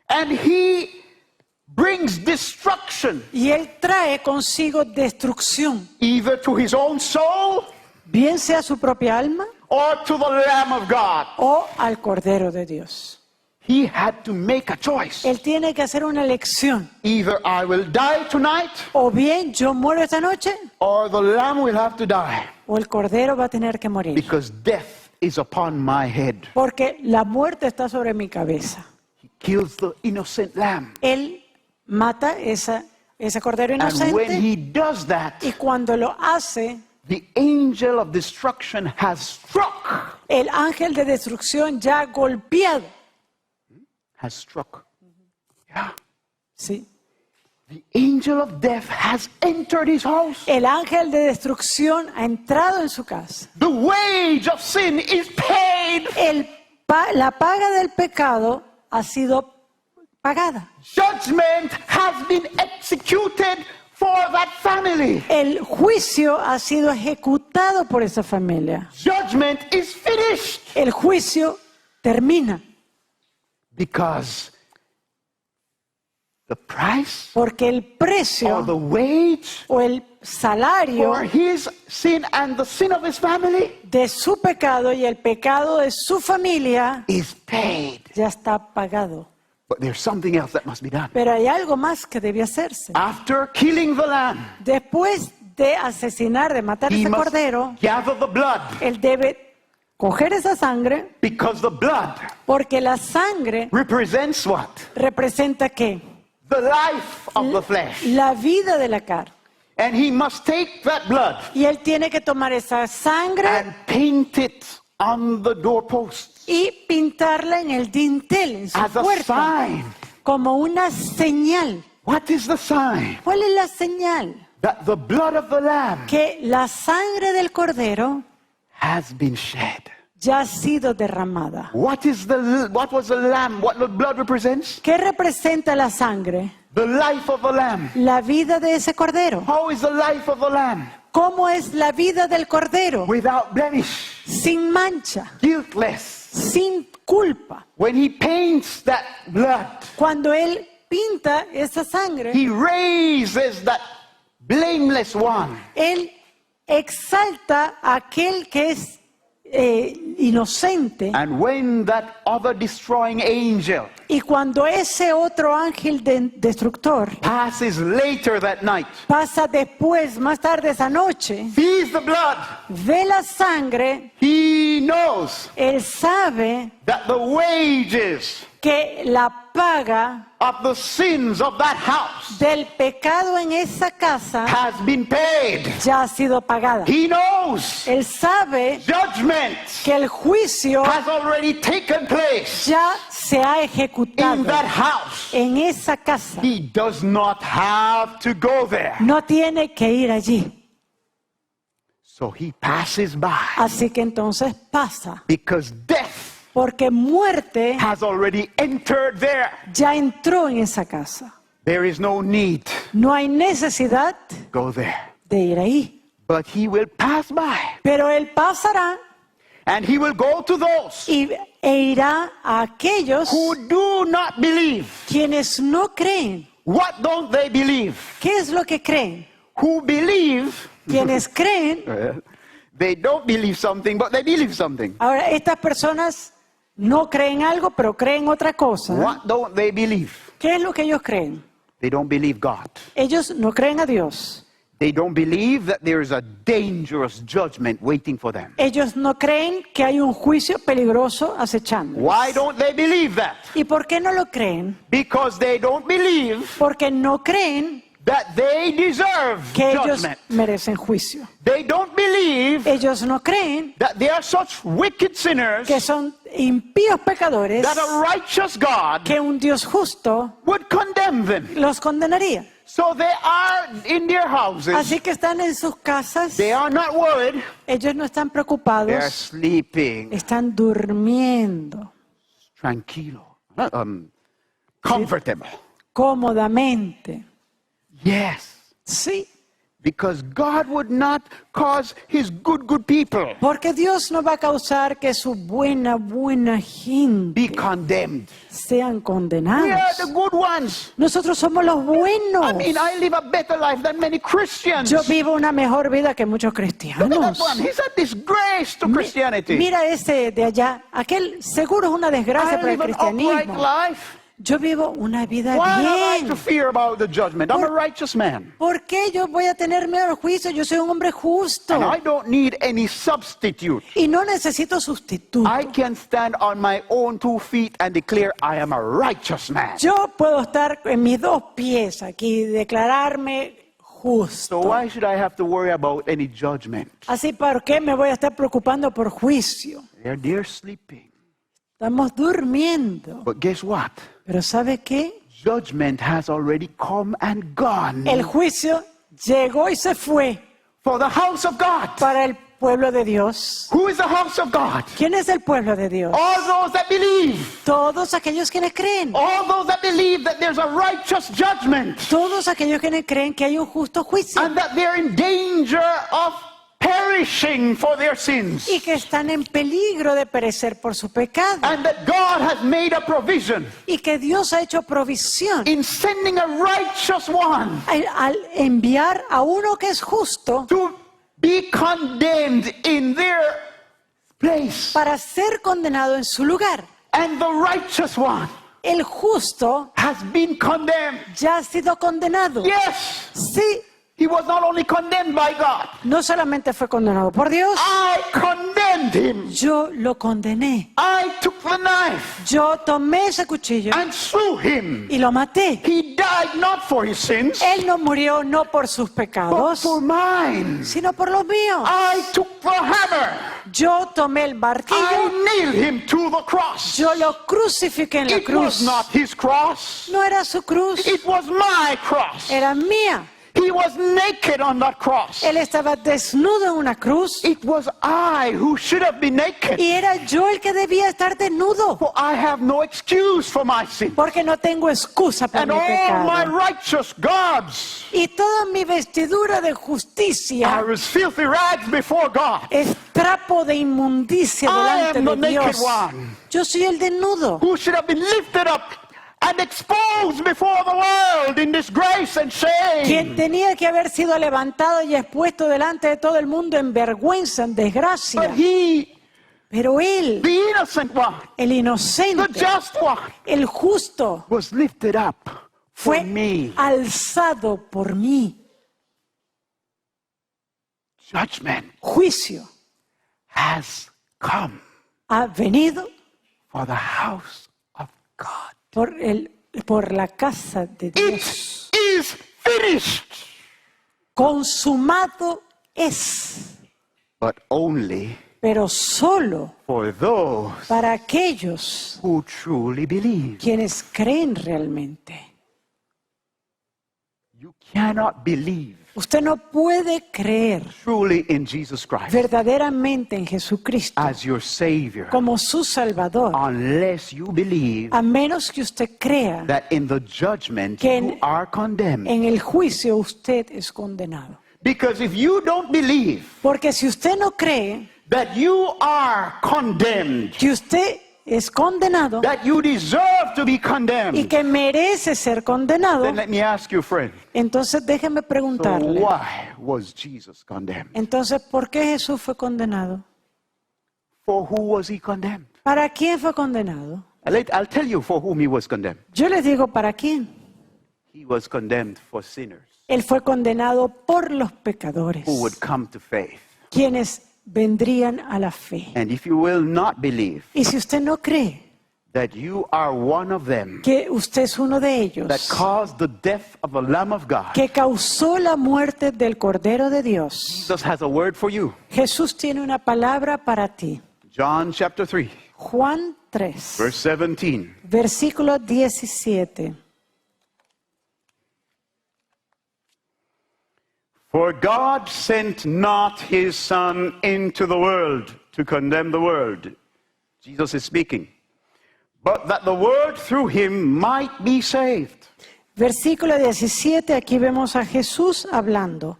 And he brings destruction Y él trae consigo destrucción, either to his own soul bien sea su propia alma or to the Lamb of God. o al Cordero de Dios. He had to make a choice. Él tiene que hacer una elección. Either I will die tonight O bien yo muero esta noche or the Lamb will have to die o el Cordero va a tener que morir. because death is upon my head. Porque la muerte está sobre mi cabeza. He kills the innocent lamb. Él mata ese Cordero And when inocente he does that, y cuando lo hace, the angel of destruction has struck. el ángel de destrucción ya ha golpeado. Has struck. Yeah. Sí. The angel of death has entered his house. El ángel de destrucción ha entrado en su casa. The wage of sin is paid. La paga del pecado ha sido pagada. Judgment has been executed for that family. El juicio ha sido ejecutado por esa familia. Judgment is finished El juicio termina because the price porque el or the precio wage o el salario for his sin and the sin of his family de su pecado y el pecado de su familia is paid. ya está pagado. But there's something else that must be done. Pero hay algo más que debe hacerse. After killing the lamb, Después de asesinar, de matar he ese must cordero, gather the blood él debe coger esa sangre because the blood porque la sangre represents what? representa ¿qué? The life of the flesh. La vida de la carne. And he must take that blood Y él tiene que tomar esa sangre and paint it on the doorposts y pintarla en el dintel, en su as a puerta, sign. como una señal. What is the sign? ¿Cuál es la señal? That the blood of the lamb Que la sangre del cordero has been shed. ya ha sido derramada. What was the lamb? What the blood represents? ¿Qué representa la sangre? The life of the lamb. La vida de ese cordero. How is the life of the lamb? ¿Cómo es la vida del cordero? Without blemish, Sin mancha, guiltless. sin culpa. When he paints that blood, Cuando él pinta esa sangre, he raises that blameless one. él exalta a aquel que es inocente. And when that other destroying angel Y cuando ese otro ángel destructor passes later that night, pasa después, más tarde esa noche, sees the blood, ve la sangre, he knows él sabe that the wages que la paga of the sins of that house del pecado en esa casa has been paid. ya ha sido pagada. He knows Él sabe judgment que el juicio has already taken place ya se ha in ejecutado that house. en esa casa. He does not have to go there. No tiene que ir allí. So he passes by Así que entonces pasa, because death porque muerte has already entered there. ya entró en esa casa. There is no need No hay necesidad to go there. de ir ahí. But he will pass by Pero él pasará and he will go to those e irá a aquellos who do not believe. quienes no creen. What don't they believe? ¿Qué es lo que creen? Who believe, Quienes creen. they don't believe something, but they believe something. Ahora, estas personas no creen algo, pero creen otra cosa. What don't they believe? ¿Qué es lo que ellos creen? They don't believe God. Ellos no creen a Dios. They don't believe that there is a dangerous judgment waiting for them. Ellos no creen que hay un juicio peligroso acechando. Why don't they believe that? ¿Y por qué no lo creen? Because they don't believe Porque no creen that they deserve que ellos judgment. merecen juicio. They don't believe Ellos no creen that they are such wicked sinners que son impíos pecadores, that a righteous God que un Dios justo would condemn them. los condenaría. So they are in their houses. Así que están en sus casas, They are not worried. ellos no están They're preocupados, sleeping están durmiendo tranquilo, comfortable. cómodamente. Yes, Sí, because God would not cause his good people porque Dios no va a causar que su buena be gente condemned. sean We are condenados. the good ones. Nosotros somos los buenos. I mean, I live a better life than many Christians. Yo vivo una mejor vida que muchos Look at that cristianos. one. He's a disgrace to Christianity. Mira ese de allá. Aquel seguro es una desgracia I para el live an upright cristianismo. life. Yo vivo una vida Why have I to bien. fear about the judgment? I'm a righteous man. ¿Por qué yo voy a tener miedo al juicio? Yo soy un hombre justo. And I don't need any substitute. Y no necesito sustituto. I can stand on my own 2 feet and declare I am a righteous man. Yo puedo estar en mis 2 pies aquí y declararme So justo. why should I have to worry about any judgment? Así, ¿por qué me voy a estar preocupando por juicio? They're sleeping. Estamos durmiendo. But guess what? Pero ¿sabe qué? Judgment has already come and gone El juicio llegó y se fue for the house of God. para el pueblo de Dios. Who is the house of God? ¿Quién es el pueblo de Dios? All those that believe. Todos aquellos quienes creen. All those that believe that there's a righteous judgment Todos aquellos que creen que hay un justo juicio and that they're in danger of perishing for their sins. y que están en peligro de perecer por su pecado And that God has made a provision y que Dios ha hecho provisión in sending a righteous one al enviar a uno que es justo to be condemned in their place. para ser condenado en su lugar. And the righteous one El justo has been condemned. ya ha sido condenado. Yes, Sí, he was not only condemned by God. no solamente fue condenado por Dios, I condemned him. yo lo condené. I took the knife Yo tomé ese cuchillo and slew him. y lo maté. He died not for his sins, Él no murió no por sus but pecados, for mine. sino por los míos. I took the hammer. Yo tomé el martillo, I nailed him to the cross. yo lo crucifiqué en la It was cruz. not his cross. No era su cruz, It was my cross. era mía. He was naked on that cross. Él estaba desnudo en una cruz It was I who should have been naked. y era yo el que debía estar desnudo, For I have no excuse for my sin. porque no tengo excusa para And mi all my pecado. righteous gods Y toda mi vestidura de justicia are as filthy rags before God. es trapo de inmundicia I delante am the de naked Dios. one Yo soy el desnudo, who should have been lifted up and exposed before the world in disgrace and shame. quien tenía que haber sido levantado y expuesto delante de todo el mundo en vergüenza, en desgracia. But he, Pero él, the innocent one, el the inocente, just one, el justo, was lifted up for fue me. alzado por mí. Judgment Juicio has come ha venido for the house of God. por la casa de Dios. It is finished. Consumado es, But only pero solo for those para aquellos who truly believe. quienes creen realmente. You cannot believe Usted no puede creer truly in Jesus Christ verdaderamente en Jesucristo as your Savior como su Salvador, unless you believe a menos que usted crea that in the judgment que you are condemned. en el juicio usted es condenado. Because if you don't believe Porque si usted no cree that you are condemned, que usted es condenado that you deserve to be y condemned, que merece ser condenado, then let me ask you, friend, entonces déjeme so preguntarle, why was Jesus condemned? entonces, ¿por qué Jesús fue condenado? For who was he condemned? ¿Para quién fue condenado? I'll tell you for whom he was condemned. Yo les digo, ¿para quién? He was condemned for sinners Él fue condenado por los pecadores, who would come to faith. quienes vendrían a la fe. And if you will not believe Y si usted no cree that you are one of them que usted es uno de ellos, that caused the death of the Lamb of God, que causó la muerte del Cordero de Dios, Jesus has a word for you. Jesús tiene una palabra para ti. John chapter 3, Juan 3, verse 17. versículo 17. For God sent not his Son into the world to condemn the world. Jesus is speaking. But that the world through him might be saved. Versículo 17, aquí vemos a Jesús hablando.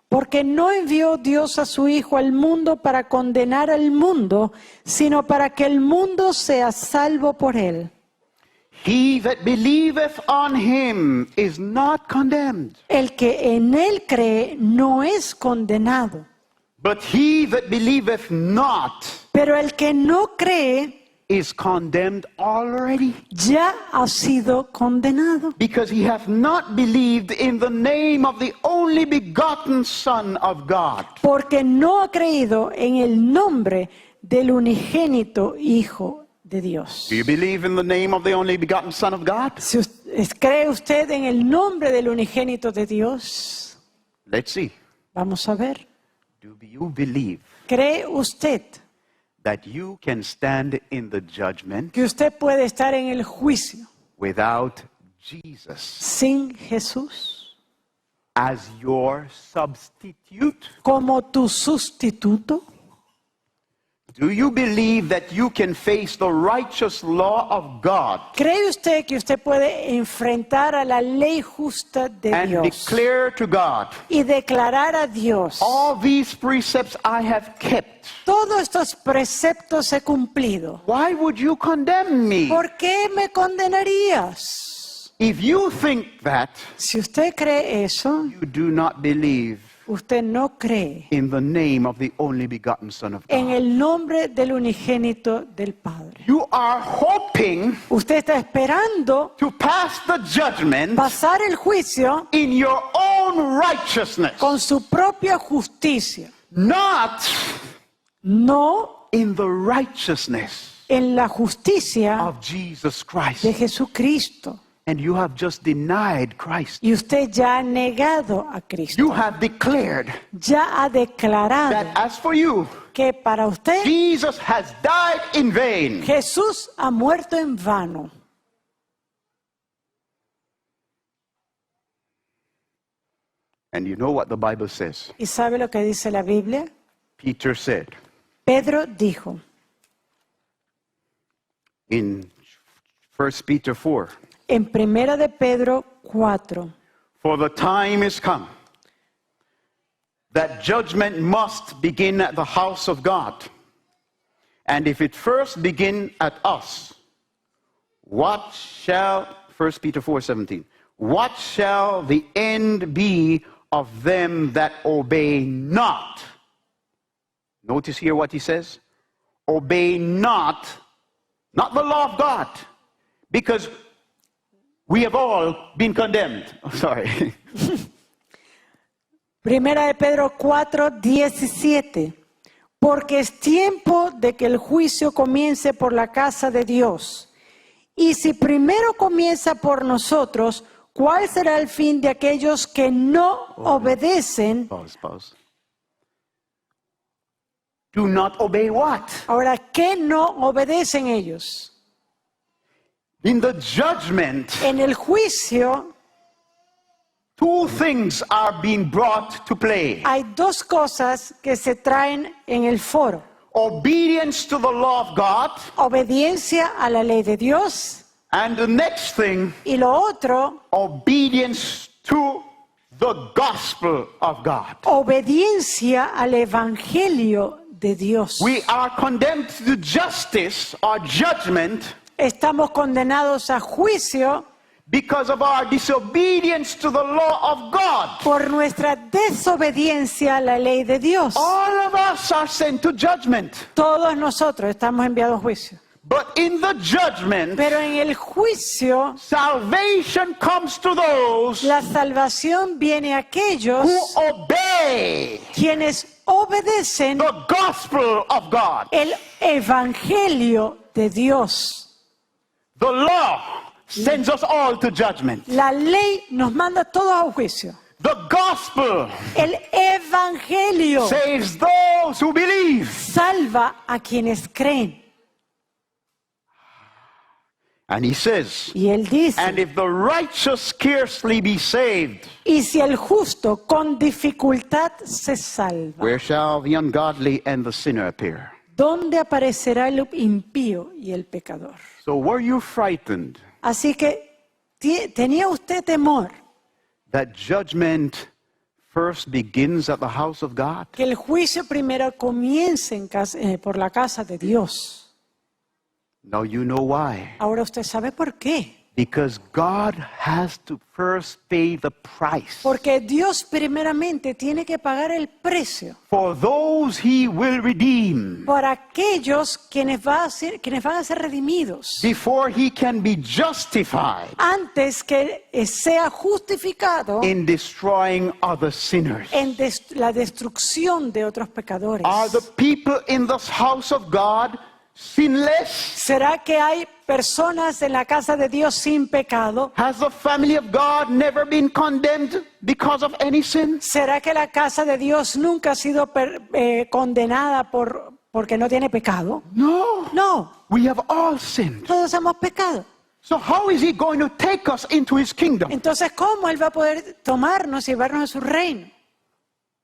Porque no envió Dios a su Hijo al mundo para condenar al mundo, sino para que el mundo sea salvo por él. He that believeth on him is not condemned, El que en él cree no es condenado, but he that believeth not pero el que no cree is condemned already, ya ha sido condenado, because he hath not believed in the name of the only begotten Son of God. porque no ha creído en el nombre del unigénito Hijo de Dios. Do you believe in the name of the only begotten Son of God? ¿Cree usted en el nombre del unigénito de Dios? Let's see. Vamos a ver. Do you believe ¿Cree usted that you can stand in the judgment que usted puede estar en el juicio without Jesus sin Jesús as your substitute? como tu sustituto? Do you believe that you can face the righteous law of God ¿Cree usted que usted puede enfrentar a la ley justa de and Dios declare to God, y declarar a Dios: all these precepts I have kept? todos estos preceptos he cumplido? Why would you condemn me? ¿Por qué me condenarías? If you think that, Si usted cree eso, you do not believe usted no cree in the name of the only begotten Son of en God. el nombre del unigénito del Padre. You are hoping Usted está esperando to pass the judgment pasar el juicio in your own righteousness, con su propia justicia, not no in the righteousness en la justicia of Jesus Christ. de Jesucristo. And you have just denied Christ. Y usted ya ha negado a Cristo, You have declared ya ha declarado that as for you, que para usted Jesus has died in vain. Jesús ha muerto en vano. And you know what the Bible says? ¿Y sabe lo que dice la Biblia? Peter said Pedro dijo in 1 Peter 4, en Primera de Pedro 4, for the time is come that judgment must begin at the house of God. And if it first begin at us, what shall, 1 Peter 4:17, what shall the end be of them that obey not? Notice here what he says. Obey not the law of God, because we have all been condemned. Oh, sorry. Primera de Pedro 4, 17. Porque es tiempo de que el juicio comience por la casa de Dios. Y si primero comienza por nosotros, ¿cuál será el fin de aquellos que no obedecen? Pause. Do not obey what? Ahora, ¿qué no obedecen ellos? In the judgment, En el juicio two things are being brought to play. hay dos cosas que se traen en el foro. Obedience to the law of God, Obediencia a la ley de Dios and the next thing, y lo otro, obedience to the gospel of God. obediencia al evangelio de Dios. We are condemned to justice or judgment Estamos condenados a juicio because of our disobedience to the law of God. por nuestra desobediencia a la ley de Dios. All of us are sent to judgment. Todos nosotros estamos enviados a juicio. But in the judgment, Pero en el juicio, salvation comes to those la salvación viene a aquellos who obey quienes obedecen the gospel of God. el evangelio de Dios. The law sends us all to judgment. La ley nos manda todos a juicio. The gospel El evangelio saves those who believe. salva a quienes creen. And he says, Y él dice, and if the righteous scarcely be saved, y si el justo con dificultad se salva, where shall the ungodly and the sinner appear? ¿dónde aparecerá el impío y el pecador? So were you frightened Así que, ¿tenía usted temor that judgment first begins at the house of God? que el juicio primero comience por la casa de Dios? Now you know why. Ahora usted sabe por qué. Because God has to first pay the price Porque Dios primeramente tiene que pagar el precio for those he will redeem por aquellos quienes van a ser redimidos before he can be justified antes que sea justificado in destroying other sinners. en la destrucción de otros pecadores. Are the people in this house of God sinless? ¿Será que hay personas en la casa de Dios sin pecado? Has the family of God never been condemned because of any sin? ¿Será que la casa de Dios nunca ha sido condenada porque no tiene pecado? No. No, We have all sinned. todos hemos pecado. So how is he going to take us into his kingdom? Entonces, ¿cómo Él va a poder tomarnos y llevarnos a su reino?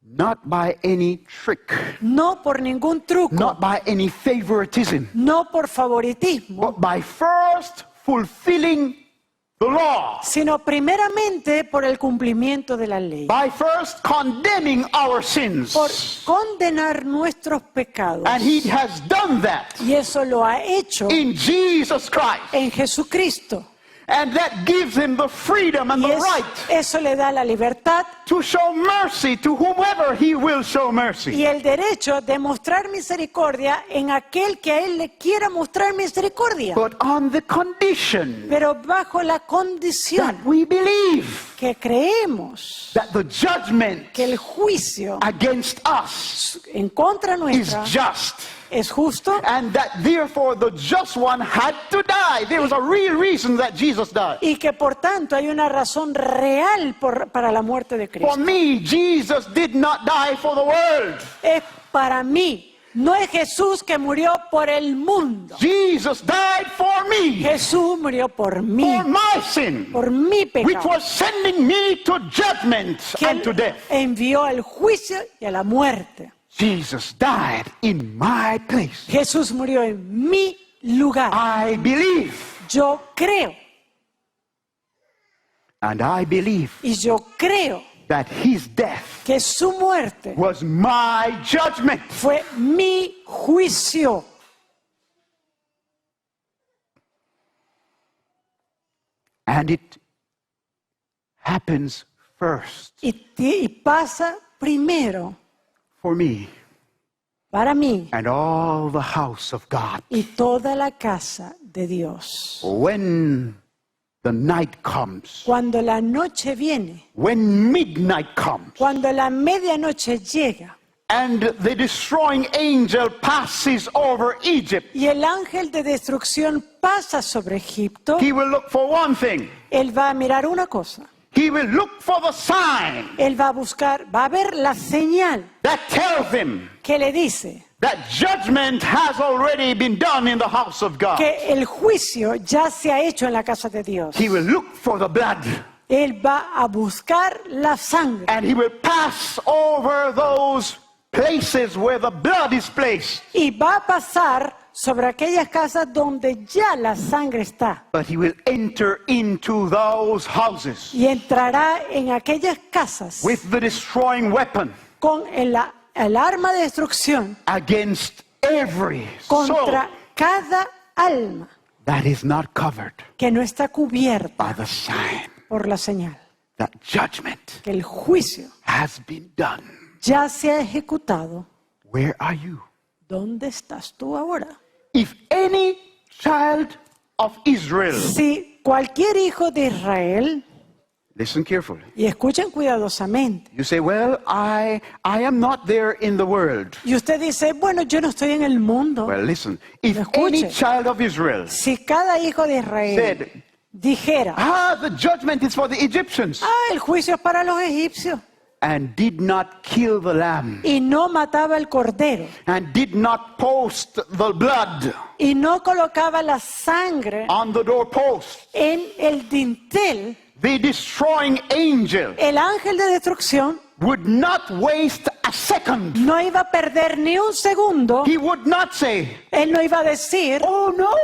Not by any trick, No por ningún truco, not by any favoritism, no por favoritismo, but by first fulfilling the law, sino primeramente por el cumplimiento de la ley, by first condemning our por sins. condenar nuestros pecados. And he has done that Y eso lo ha hecho in Jesus Christ. en Jesucristo. And that gives him the freedom and Y the right eso le da la libertad to show mercy to whomever he will show mercy. y el derecho de mostrar misericordia en aquel que a Él le quiera mostrar misericordia. But on the condition Pero bajo la condición that we believe que creemos that the judgment que el juicio against us en contra is nuestra just. es justo And that therefore the just one had to die. There was a real reason that Jesus died. y que por tanto hay una razón real para la muerte de For Cristo. me, Jesus did not die for the world. Es para mí, no es Jesús que murió por el mundo. Jesus died for me, Jesús murió por mí, for my sin, por mi which pecado, was sending me to judgment que and to Él death. envió al juicio y a la muerte. Jesus died in my place. Jesús murió en mi lugar. I believe, Yo creo and I believe y yo creo that his death que su muerte was my judgment. fue mi juicio. And it happens first Y pasa primero for me para mí and all the house of God. y toda la casa de Dios. When the night comes, Cuando la noche viene, when midnight comes, cuando la medianoche llega and the destroying angel passes over Egypt, y el ángel de destrucción pasa sobre Egipto, he will look for one thing. él va a mirar una cosa. He will look for the sign Él va a buscar, va a ver la señal that tells him que le dice that judgment has already been done in the house of God. que el juicio ya se ha hecho en la casa de Dios. He will look for the blood, Él va a buscar la sangre and he will pass over those places where the blood is placed. y va a pasar sobre aquellas casas donde ya la sangre está But he will enter into those houses y entrará en aquellas casas with the destroying weapon con el arma de destrucción against every soul contra cada alma that is not covered que no está cubierta by the sign por la señal, that judgment que el juicio has been done. ya se ha ejecutado. Where are you? ¿Dónde estás tú ahora? If any child of Israel, Si cualquier hijo de Israel, listen carefully. y escuchen cuidadosamente, You say, well, I am not there in the world. y usted dice, bueno, yo no estoy en el mundo. Well, listen. If Escuche. any child of Israel Si cada hijo de Israel said, dijera, the judgment is for the Egyptians, el juicio es para los egipcios, and did not kill the lamb, y no mataba el cordero, and did not post the blood y no colocaba la sangre on the doorpost, en el dintel, the destroying angel el ángel de destrucción would not waste a second. no iba a perder ni un segundo. He would not say, Él no iba a decir, oh no,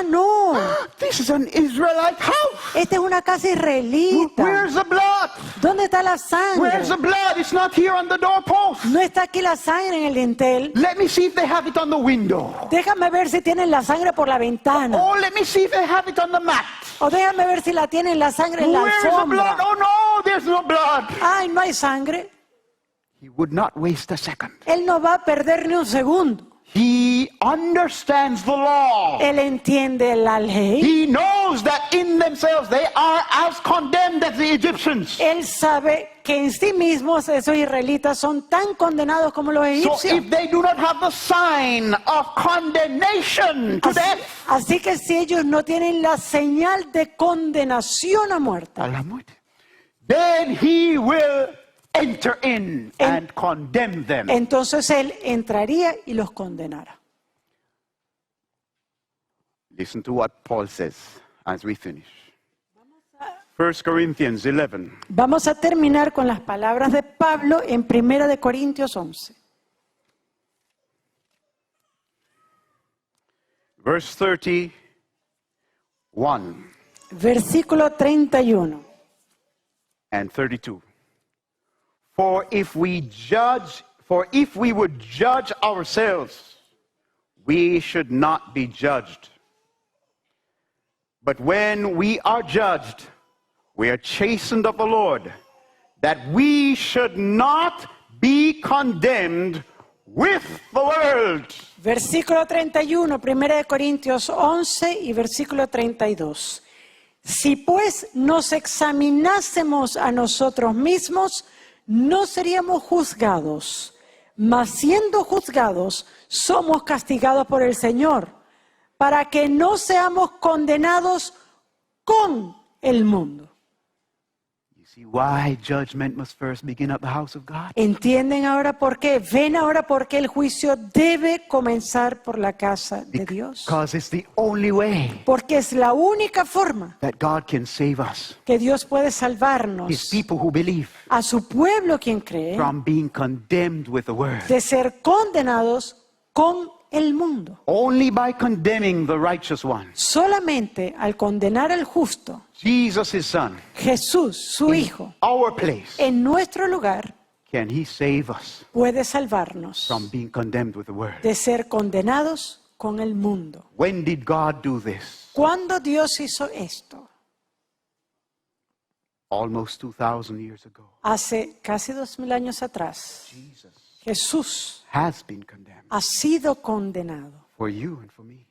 no, this is an Israelite house. esta es una casa israelita. Where's the blood? ¿Dónde está la Where's the sangre? blood? It's not here on the doorpost. No está aquí la sangre en el dintel. Let me see if they have it on the window. Déjame ver si tienen la sangre por la ventana. Oh, let me see if they have it on the mat. O déjame ver si la tienen la sangre en la Where's the blood? alfombra. Oh no, there's no blood. Ay, no hay sangre. He would not waste a second. Él no va a perder ni un segundo. He understands the law. Él entiende la ley. He knows that in themselves they are as condemned as the Egyptians. Él sabe que en sí mismos esos israelitas son tan condenados como los So egipcios. if they do not have the sign of condemnation to death, Así que si ellos no tienen la señal de condenación a muerte, a la muerte, then he will enter in and condemn them. entonces él entraría y los condenará. Listen to what Paul says as we finish. 1 Corinthians 11. Vamos a terminar con las palabras de Pablo en 1 de Corintios 11. Verse 31 Versículo 31. and 32. For if we would judge ourselves, we should not be judged. But when we are judged, we are chastened of the Lord, that we should not be condemned with the world. Versículo 31, 1 de Corintios 11 y versículo 32. Si pues nos examinásemos a nosotros mismos, no seríamos juzgados, mas siendo juzgados, somos castigados por el Señor, para que no seamos condenados con el mundo. You see why judgment must first begin at the house of God? ¿Entienden ahora por qué? ¿Ven ahora por qué el juicio debe comenzar por la casa de Dios? Because it's the only way Porque es la única forma that God can save us, que Dios puede His salvarnos people who believe, a su pueblo quien cree from being condemned with the word. de ser condenados con el mundo. Only by condemning the righteous one, Solamente al condenar al justo, Jesus his son, Jesús, su Hijo, our place, en nuestro lugar, can he save us puede salvarnos from being condemned with the word. de ser condenados con el mundo. When did God do this? ¿Cuándo Dios hizo esto? Almost 2,000 years ago. Hace casi 2000 años atrás, Jesus Jesús has been condemned ha sido condenado for you and for me.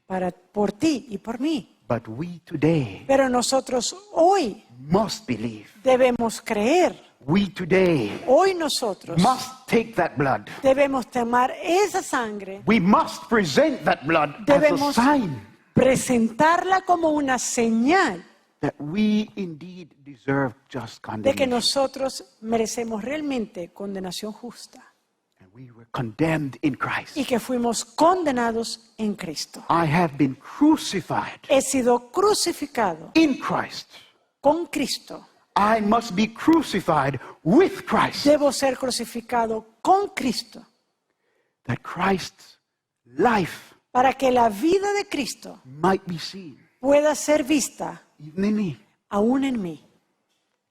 por ti y por mí. But we today Pero nosotros hoy must believe debemos creer We today Hoy nosotros must take that blood. debemos tomar esa sangre, We must present that blood as a debemos sign presentarla como una señal that we indeed deserve just de que condemnation. nosotros merecemos realmente condenación justa And we were condemned in Christ. y que fuimos condenados en Cristo. I have been crucified He sido crucificado in Christ. con Cristo. I must be crucified with Christ, Debo ser crucificado con Cristo that Christ's life para que la vida de Cristo might be seen, pueda ser vista even in me. aún en mí.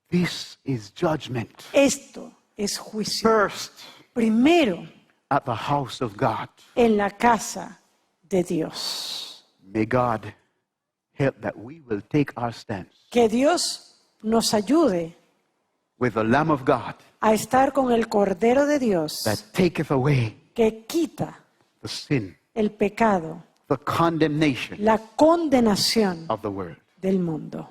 This is judgment. Esto es juicio. First, Primero, at the house of God. en la casa de Dios. May God help that we will take our stance Que Dios nos ayude with the Lamb of God a estar con el Cordero de Dios that taketh away que quita the sin, el pecado, the condemnation la condenación of the world. del mundo.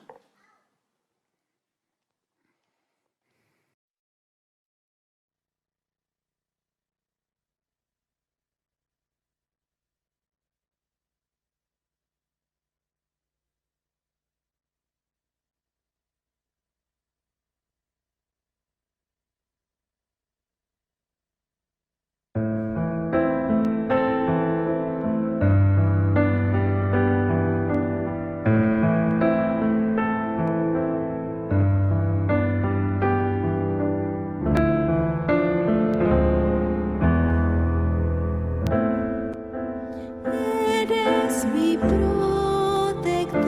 Eres mi protector,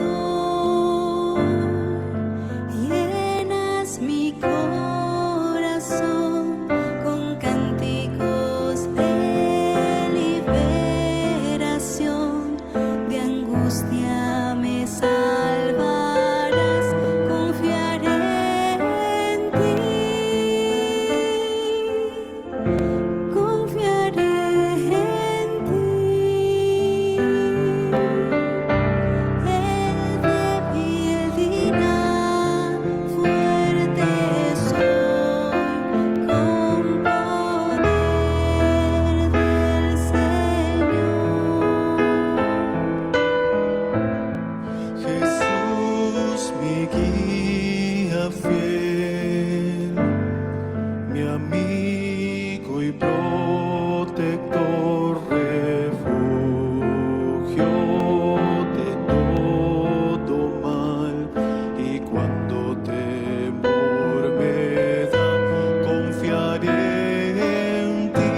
llenas mi corazón con cánticos de liberación, de angustia me salvarás, confiaré en ti. Confiaré en ti. El débil dirá, fuerte soy, con poder del Señor. Jesús, mi guía fiel, mi amigo y protector, refugio de todo mal, y cuando temor me da, confiaré en ti.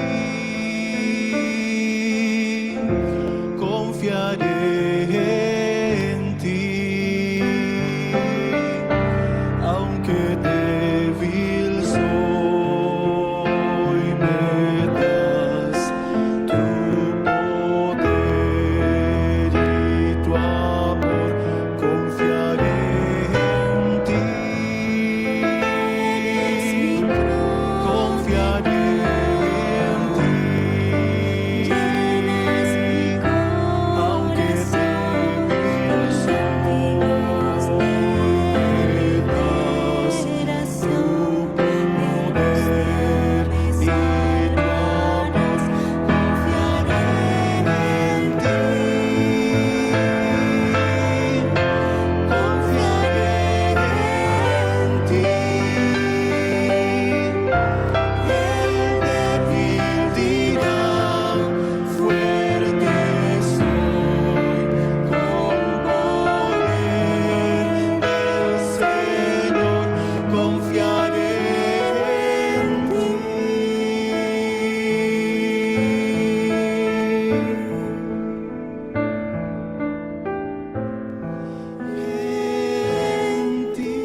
Confiaré en ti, aunque débil soy, me das tu poder y tu amor. Confiaré en ti, confiaré en ti. Aunque débil soy, me das tu poder y tu amor. Confiaré en ti, confiaré en ti. El débil dirá, fuerte soy, con poder del Señor, confiaré en ti. En ti.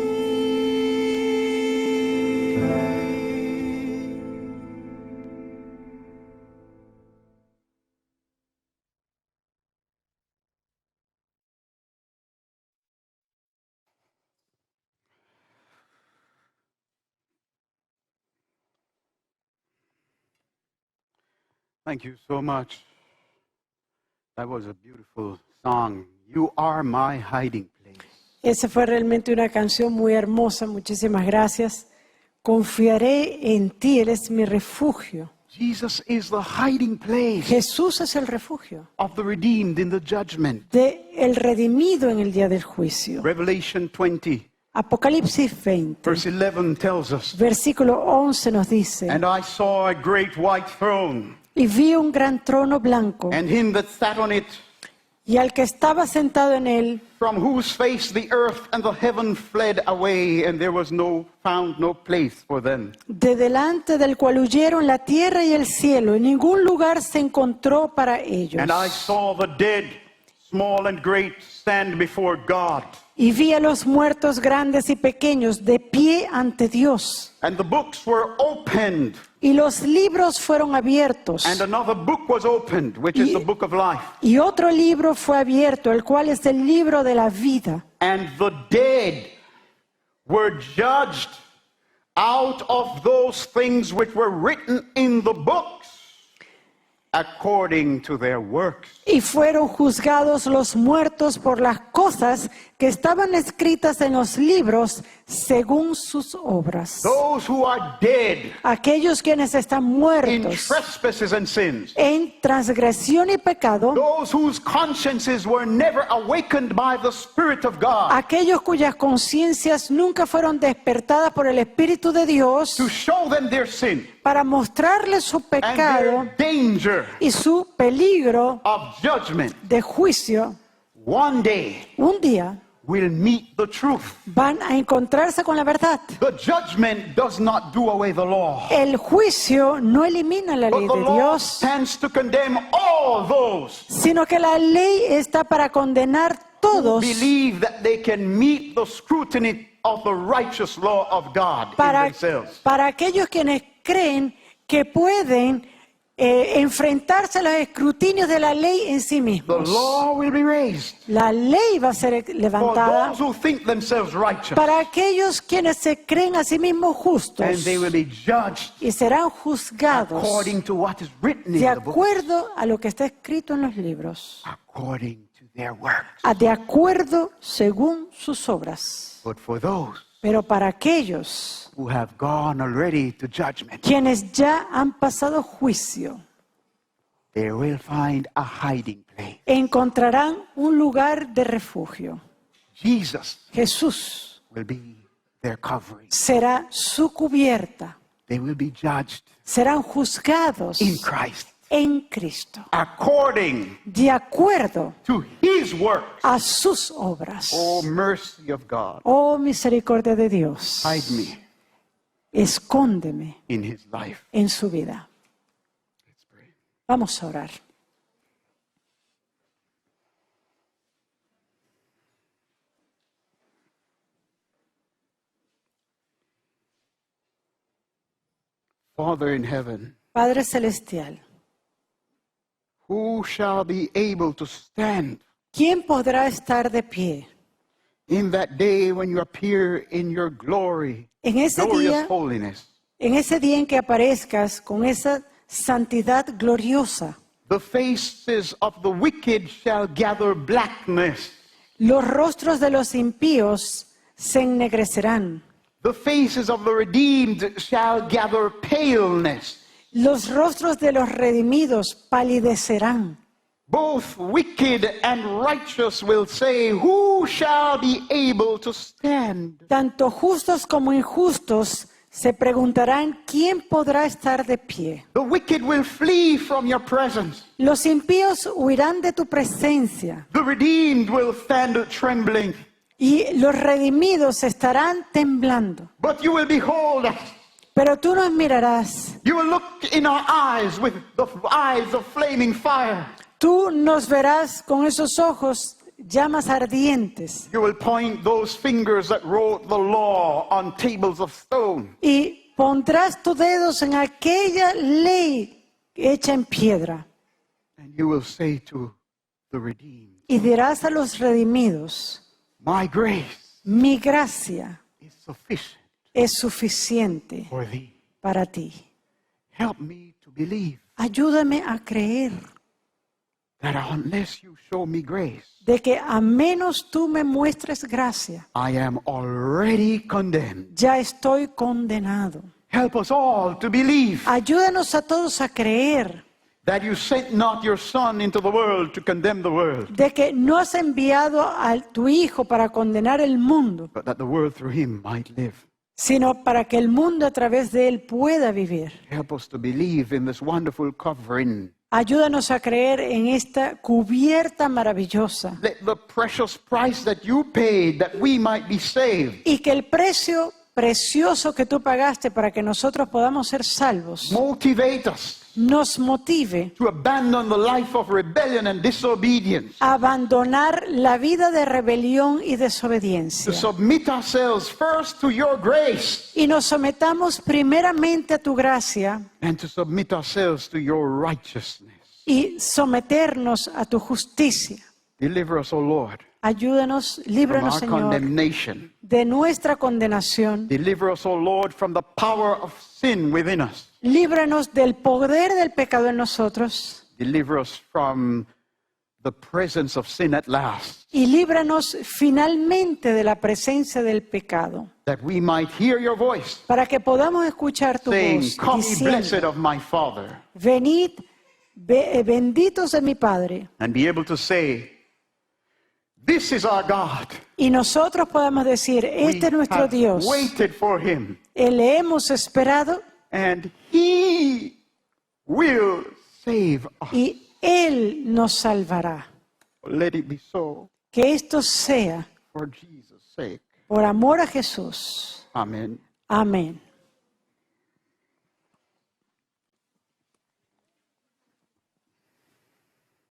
Thank you so much. That was a beautiful song. You are my hiding place. Esa fue realmente una canción muy hermosa. Muchísimas gracias Confiaré en ti, Él es mi refugio. Jesus is the hiding place Jesús es el refugio of the redeemed in the judgment. de el redimido en el día del juicio. Revelation 20, Apocalipsis 20, verse 11 tells us, versículo 11 nos dice, "And I saw a great white throne, y vi un gran trono blanco, and him that sat on it, y al que estaba sentado en él, from whose face the earth and the heaven fled away, and there was found no place for them. de delante del cual huyeron la tierra y el cielo, y ningún lugar se encontró para ellos. And I saw the dead, small and great, stand before God. Y vi a los muertos grandes y pequeños de pie ante Dios. And the books were opened, Y los libros fueron abiertos. and another book was opened, which is the book of life. Y otro libro fue abierto, el cual es el libro de la vida. And the dead were judged out of those things which were written in the books, according to their works. Y fueron juzgados los muertos por las cosas que estaban escritas en los libros según sus obras. Those who are dead Aquellos quienes están in muertos trespasses and sins, en transgresión y pecado, those whose consciences were never awakened by the Spirit of God, aquellos cuyas conciencias nunca fueron despertadas por el Espíritu de Dios to show them their sin para mostrarles su and pecado their danger y su peligro of judgment, de juicio, one day un día will meet the truth. van a encontrarse con la verdad. The judgment does not do away the law, El juicio no elimina la ley but the de law Dios, stands to condemn all those sino que la ley está para condenar todos, believe that they can meet the scrutiny of the righteous law of God in themselves. para aquellos quienes creen que pueden enfrentarse a los escrutinios de la ley en sí The mismos. law will be raised La ley va a ser for levantada those who think themselves righteous, para aquellos quienes se creen a sí mismos justos and they will be judged y serán juzgados according to what is written in de the book, acuerdo a lo que está escrito en los libros, according to their works. de acuerdo según sus obras. But for those Pero para aquellos who have gone already to judgment, quienes ya han pasado juicio, they will find a hiding place. encontrarán un lugar de refugio. Jesus Jesús will be their covering. será su cubierta. They will be judged Serán juzgados in Christ en Cristo, according de acuerdo to his works. a sus obras. Oh, mercy of God, Oh misericordia de Dios, hide me escóndeme in his life. en su vida. Let's pray. Vamos a orar. Father in heaven, Padre Celestial, who shall be able to stand ¿quién podrá estar de pie in that day when you appear in your glory, en ese glorious día, holiness? en que aparezcas con esa santidad gloriosa? The faces of the wicked shall gather blackness. Los rostros de los impíos se ennegrecerán. The faces of the redeemed shall gather paleness. Los rostros de los redimidos palidecerán. Both wicked and righteous will say, who shall be able to stand? Tanto justos como injustos se preguntarán quién podrá estar de pie. The wicked will flee from your presence. Los impíos huirán de tu presencia The redeemed will stand trembling. y los redimidos estarán temblando. But you will behold us. Pero tú nos mirarás, You will look in our eyes with the eyes of flaming fire. tú nos verás con esos ojos llamas ardientes You will point those fingers that wrote the law on tables of stone. y pondrás tus dedos en aquella ley hecha en piedra And you will say to the redeemed, y dirás a los redimidos, my grace mi gracia is sufficient es suficiente for thee. para ti. Help me to believe Ayúdame a creer that unless you show me grace, de que a menos tú me muestres gracia, I am already condemned. ya estoy condenado. Help us all to believe Ayúdanos a todos a creer that you sent not your Son into the world to condemn the world, de que no has enviado a tu Hijo para condenar el mundo, but that the world through him might live. sino para que el mundo a través de él pueda vivir. Help us to believe in this wonderful covering. Ayúdanos a creer en esta cubierta maravillosa Let the precious price that you paid that we might be saved y que el precio precioso que tú pagaste para que nosotros podamos ser salvos motivate us nos motive to abandon the life of rebellion and disobedience, a abandonar la vida de rebelión y to desobediencia submit ourselves first to your grace y nos sometamos primeramente a tu gracia and to submit ourselves to your righteousness. y someternos a tu justicia. Deliver us, O Lord, Ayúdanos, from líbranos, our Señor, condemnation. de nuestra condenación. Deliver us, O Lord, from the power of sin within us. Líbranos del poder del pecado en nosotros Deliver us from the presence of sin at last, y líbranos finalmente de la presencia del pecado, that we might hear your voice para que podamos escuchar tu saying, voz "Come, ye blessed diciendo, of my Father," venid, benditos de mi Padre, and be able to say, "This is our God. y nosotros podamos decir, este es We nuestro have Dios, waited for him, le hemos esperado and he will save us." y Él nos salvará. Let it be so Que esto sea for Jesus' sake. por amor a Jesús. Amen. Amén.